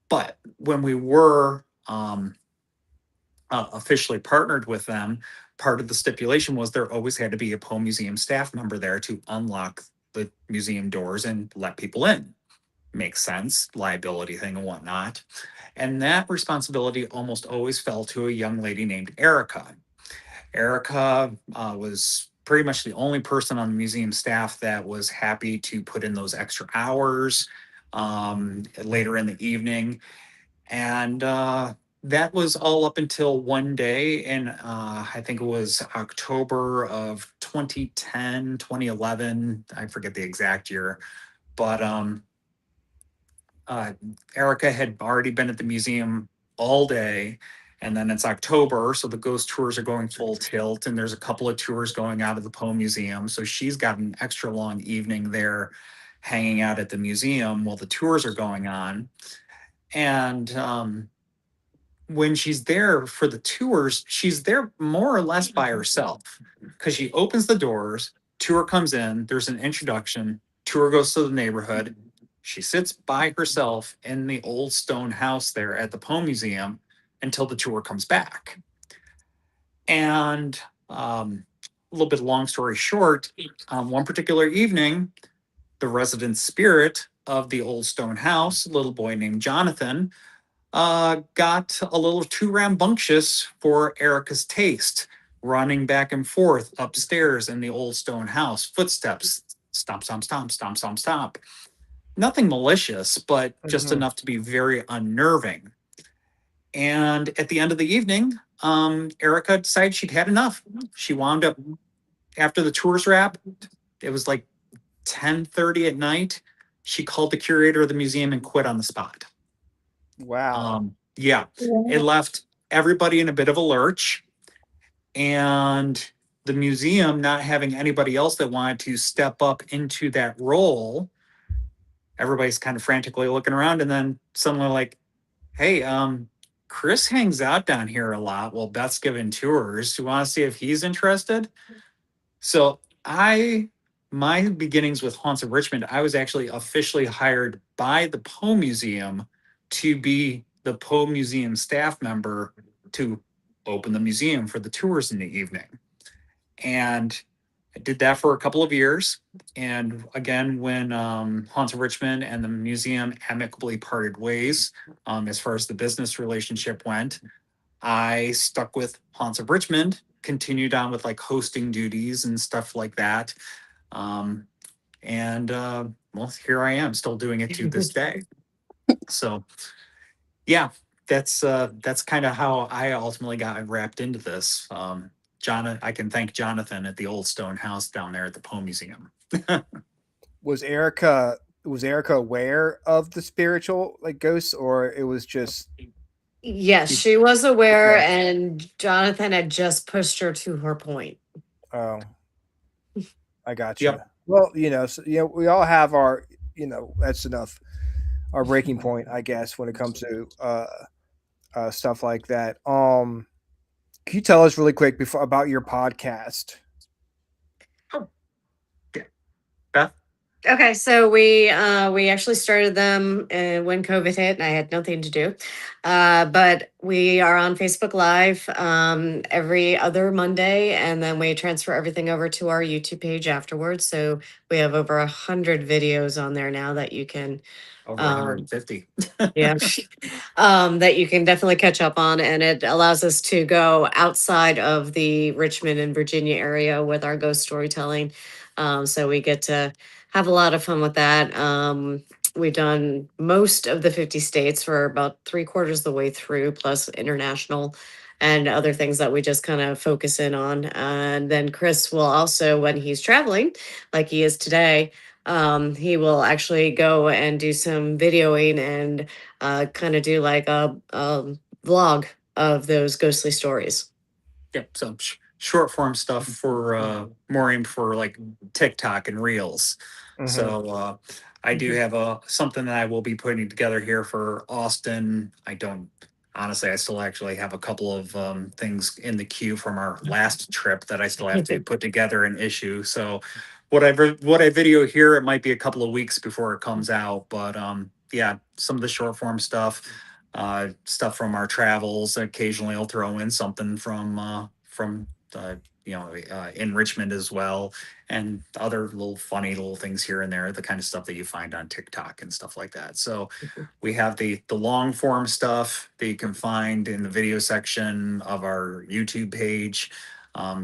But when we were officially partnered with them, part of the stipulation was there always had to be a Poe Museum staff member there to unlock the museum doors and let people in. Makes sense, liability thing and whatnot. And that responsibility almost always fell to a young lady named Erica. Erica was pretty much the only person on the museum staff that was happy to put in those extra hours later in the evening. And that was all up until one day in, I think it was October of 2010, 2011. I forget the exact year. But Erica had already been at the museum all day. And then it's October, so the ghost tours are going full tilt, and there's a couple of tours going out of the Poe Museum. So she's got an extra long evening there hanging out at the museum while the tours are going on. And when she's there for the tours, she's there more or less by herself, because she opens the doors, tour comes in, there's an introduction, tour goes to the neighborhood. She sits by herself in the old stone house there at the Poe Museum until the tour comes back. And a little bit long story short, one particular evening, the resident spirit of the old stone house, a little boy named Jonathan, got a little too rambunctious for Erica's taste, running back and forth upstairs in the old stone house, footsteps, stomp, stomp, stomp, stomp, stomp, stomp. Nothing malicious, but just enough to be very unnerving. And at the end of the evening, Erica decided she'd had enough. She wound up, after the tours wrapped, it was like 10:30 at night. She called the curator of the museum and quit on the spot. Wow. Yeah, it left everybody in a bit of a lurch, and the museum not having anybody else that wanted to step up into that role. Everybody's kind of frantically looking around, and then suddenly like, hey, Chris hangs out down here a lot while Beth's giving tours. You want to see if he's interested? So my beginnings with Haunts of Richmond, I was actually officially hired by the Poe Museum to be the Poe Museum staff member to open the museum for the tours in the evening. And I did that for a couple of years. And again, when Haunts of Richmond and the museum amicably parted ways, as far as the business relationship went, I stuck with Haunts of Richmond, continued on with like hosting duties and stuff like that. Um, and well, here I am still doing it to this day. So yeah, that's kind of how I ultimately got wrapped into this. I can thank Jonathan at the Old Stone House down there at the Poe Museum. Was Erica aware of the spiritual like ghosts, or it was just Yes, she was aware, Okay. and Jonathan had just pushed her to her point. Oh, I got you. Yep. Well, so, we all have our, that's enough. Our breaking point, I guess, when it comes to stuff like that. Can you tell us really quick before about your podcast? Beth? Okay, so we actually started them when COVID hit, and I had nothing to do. But we are on Facebook Live every other Monday, and then we transfer everything over to our YouTube page afterwards. So we have over 100 videos on there now that you can Over 150. yeah, that you can definitely catch up on, and it allows us to go outside of the Richmond and Virginia area with our ghost storytelling. So we get to have a lot of fun with that. We've done most of the 50 states for about 3/4 of the way through, plus international and other things that we just kind of focus in on. And then Chris will also, when he's traveling, like he is today, he will actually go and do some videoing and kind of do like a vlog of those ghostly stories. Yep. Some short form stuff for more aimed for like TikTok and Reels. Mhm. So I do have something that I will be putting together here for Austin. I still actually have a couple of things in the queue from our last trip that I still have to put together and issue. So what I video here, it might be a couple of weeks before it comes out, but yeah, some of the short form stuff, stuff from our travels. Occasionally, I'll throw in something from in Richmond as well, and other little funny little things here and there, the kind of stuff that you find on TikTok and stuff like that. So we have the long form stuff that you can find in the video section of our YouTube page.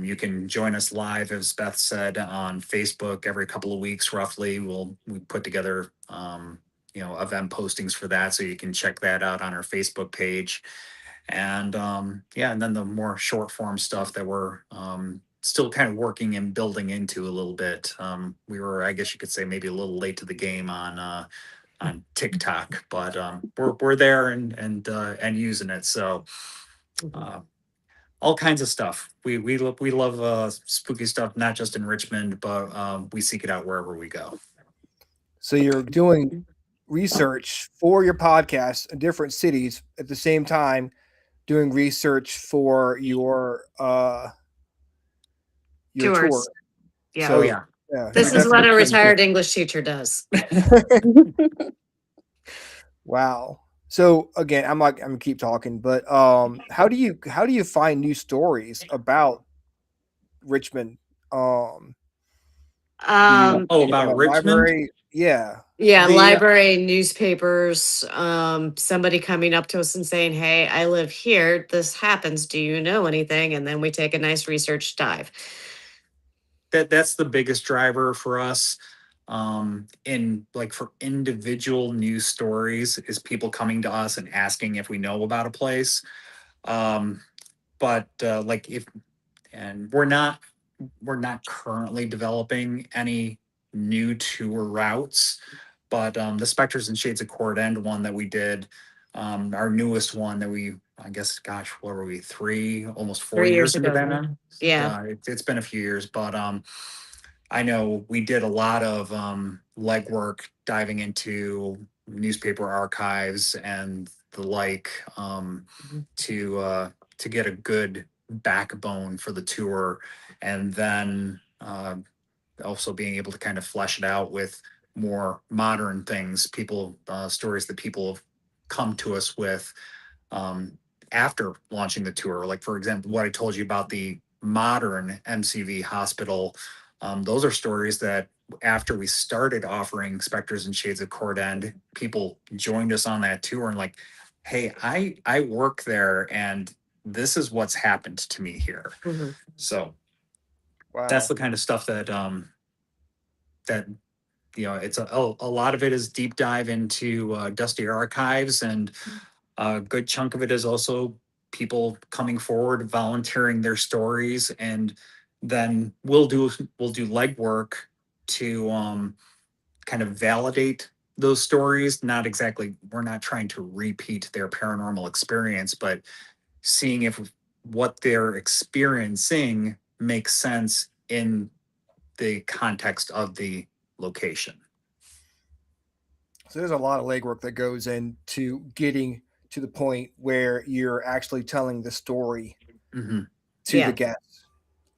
You can join us live, as Beth said, on Facebook every couple of weeks, roughly. We put together event postings for that, so you can check that out on our Facebook page. And and then the more short form stuff that we're still kind of working and building into a little bit. We were, I guess you could say, maybe a little late to the game on TikTok, but we're there and using it. So all kinds of stuff. We love spooky stuff, not just in Richmond, but we seek it out wherever we go. So you're doing research for your podcast in different cities at the same time, doing research for your tour. Tours. Yeah. So, Oh yeah. This is what a retired English teacher does. Wow. So again, I'm gonna keep talking, but how do you find new stories about Richmond? About Richmond? Library? Yeah. Yeah, library, newspapers, somebody coming up to us and saying, "Hey, I live here. This happens. Do you know anything?" And then we take a nice research dive. That's the biggest driver for us. In like for individual news stories, is people coming to us and asking if we know about a place. But like if and we're not currently developing any new tour routes, but the Spectres and Shades of Court End one that we did, our newest one that we I guess, gosh, what were we, almost 4 3 years years into ago. that now? Yeah. It's been a few years, but I know we did a lot of legwork diving into newspaper archives and the like, to get a good backbone for the tour, and then also being able to kind of flesh it out with more modern things, stories that people have come to us with um, after launching the tour. Like, for example, what I told you about the modern MCV hospital. Those are stories that after we started offering Spectres and Shades of Cordend, people joined us on that tour and like, hey, I work there and this is what's happened to me here. Mhm. So Wow. that's the kind of stuff that that it's a lot of it is deep dive into dusty archives, and a good chunk of it is also people coming forward, volunteering their stories, and then we'll do legwork to kind of validate those stories. Not exactly, we're not trying to repeat their paranormal experience, but seeing if what they're experiencing makes sense in the context of the location. So there's a lot of legwork that goes into getting to the point where you're actually telling the story Mm-hmm. to Yeah. the guests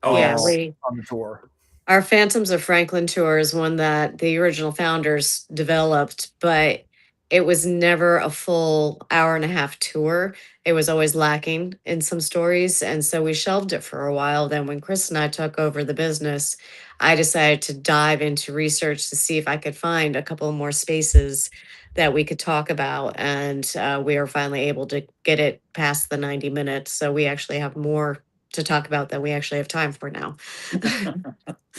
Oh, Yeah, yes. on the tour. Our Phantoms of Franklin tour is one that the original founders developed, but it was never a full hour and a half tour. It was always lacking in some stories. And so we shelved it for a while. Then, when Chris and I took over the business, I decided to dive into research to see if I could find a couple more spaces that we could talk about. And we are finally able to get it past the 90 minutes. So we actually have more to talk about than we actually have time for now.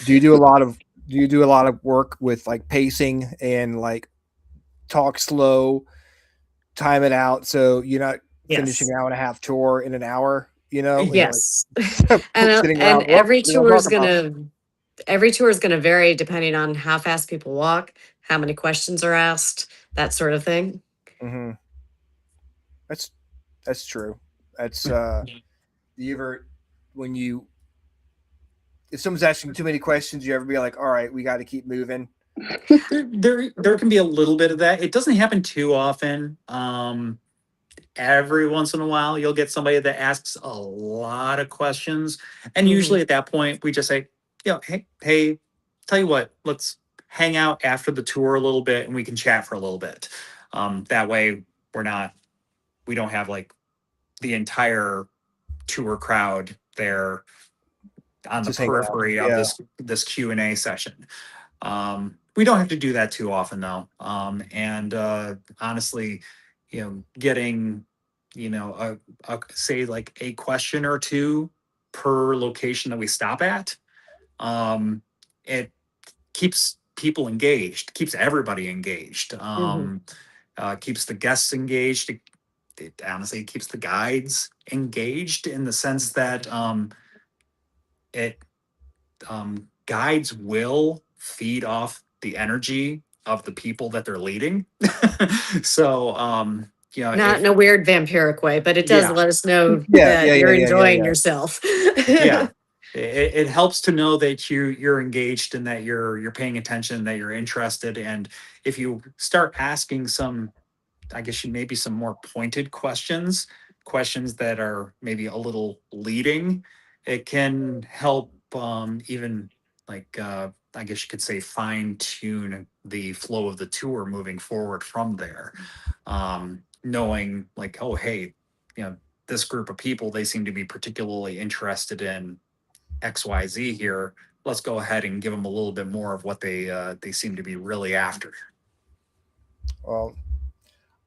Do you do a lot of work with like pacing and like talk slow, time it out so you're not finishing Yes. an hour and a half tour in an hour, and you're like Yes. and sitting and around, what every are we gonna tour is talk about? gonna vary depending on how fast people walk, how many questions are asked, that sort of thing. Mm-hmm. That's true. That's do you ever when you if someone's asking too many questions, you ever be like, all right, we got to keep moving? There can be a little bit of that. It doesn't happen too often. Every once in a while, you'll get somebody that asks a lot of questions, and usually at that point, we just say, hey, tell you what, let's hang out after the tour a little bit, and we can chat for a little bit. That way, we don't have like the entire tour crowd there on the Just hanging out. periphery of Yeah. this Q&A session. We don't have to do that too often though. And honestly, getting, say like a question or two per location that we stop at, it keeps people engaged, keeps everybody engaged, keeps the guests engaged. It honestly keeps the guides engaged in the sense that it guides will feed off the energy of the people that they're leading. So, Not in a weird vampiric way, but it does yeah, let us know Yeah, that you're enjoying yeah. yourself. yeah, it helps to know that you're engaged and that you're paying attention, that you're interested. And if you start asking I guess maybe some more pointed questions that are maybe a little leading, it can help even like I guess you could say fine tune the flow of the tour moving forward from there. Knowing like, oh hey, this group of people, they seem to be particularly interested in XYZ here. Let's go ahead and give them a little bit more of what they seem to be really after. Well,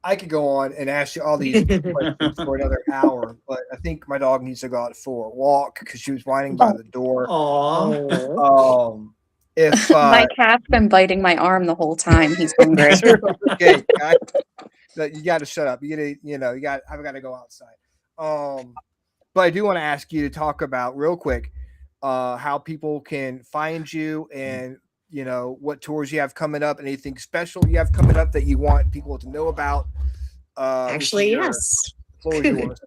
I could go on and ask you all these questions for another hour, but I think my dog needs to go out for a walk because she was whining by the door. Aww. If My cat's been biting my arm the whole time. He's hungry. okay, you got to shut up. I've got to go outside. But I do want to ask you to talk about real quick how people can find you and what tours you have coming up, anything special you have coming up that you want people to know about. Actually, yes. The floor is yours.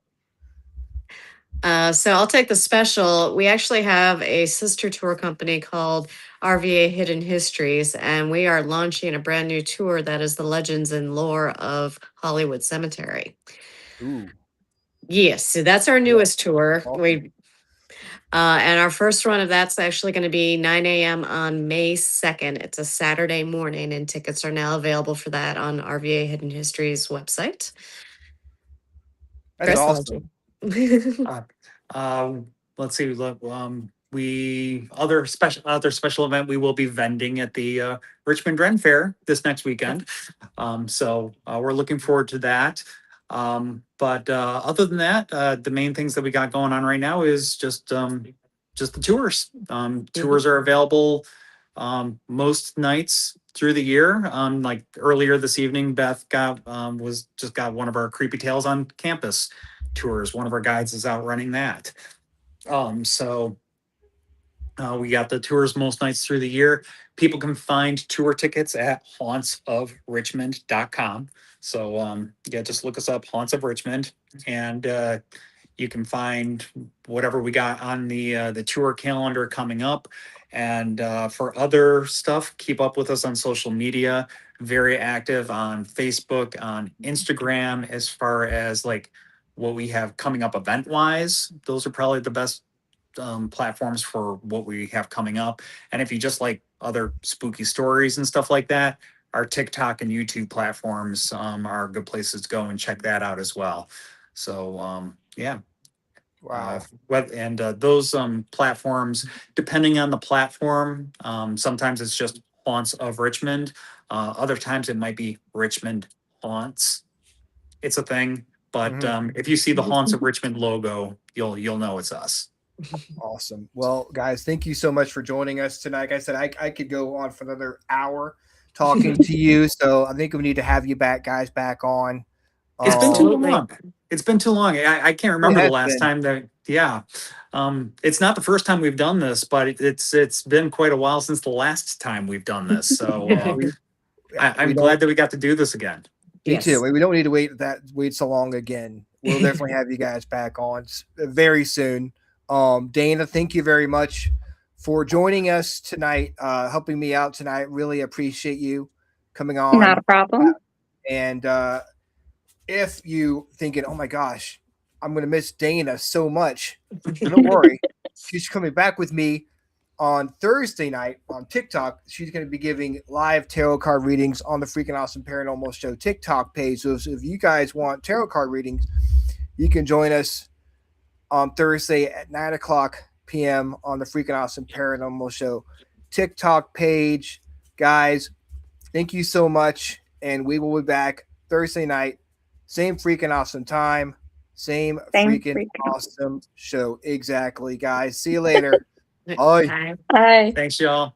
So I'll take the special. We actually have a sister tour company called RVA Hidden Histories, and we are launching a brand new tour that is the legends and lore of Hollywood Cemetery. Ooh. Yes, so that's our newest tour. Awesome. And our first run of that's actually going to be 9 a.m. on May 2nd. It's a Saturday morning, and tickets are now available for that on RVA Hidden Histories website. That's awesome. Let's see. We other special event. We will be vending at the Richmond Ren Fair this next weekend. So we're looking forward to that. But other than that, the main things that we got going on right now is just the tours. Tours are available most nights through the year. Like earlier this evening, Beth got one of our Creepy Tales on Campus tours. One of our guides is out running that. So we got the tours most nights through the year. People can find tour tickets at hauntsofrichmond.com. So yeah, just look us up, Haunts of Richmond, and you can find whatever we got on the tour calendar coming up. And for other stuff, keep up with us on social media. Very active on Facebook, on Instagram, as far as like what we have coming up event wise. Those are probably the best platforms for what we have coming up. And if you just like other spooky stories and stuff like that, our TikTok and YouTube platforms are good places to go and check that out as well. So yeah. Wow. Those platforms, depending on the platform, sometimes it's just Haunts of Richmond. Other times it might be Richmond Haunts. It's a thing. But if you see the Haunts of Richmond logo, you'll know it's us. Awesome. Well, guys, thank you so much for joining us tonight. Like I said, I could go on for another hour talking to you. So I think we need to have you back on. It's been too long. It's been too long. I can't remember the last time that. Yeah, it's not the first time we've done this, but it's been quite a while since the last time we've done this. So I'm glad that we got to do this again. Me too. We don't need to wait so long again. We'll definitely have you guys back on very soon. Dana, thank you very much for joining us tonight, helping me out tonight. Really appreciate you coming on. Not a problem. And if you thinking, oh my gosh, I'm going to miss Dana so much, don't worry. She's coming back with me on Thursday night on TikTok. She's going to be giving live tarot card readings on the Freakin Awesome Paranormal Show TikTok page. So if you guys want tarot card readings, you can join us on Thursday at 9:00 p.m. on the Freakin Awesome Paranormal Show TikTok page. Guys, thank you so much. And we will be back Thursday night. Same Freakin Awesome time. Same freaking awesome show. Exactly, guys. See you later. Bye. Bye. Thanks, y'all.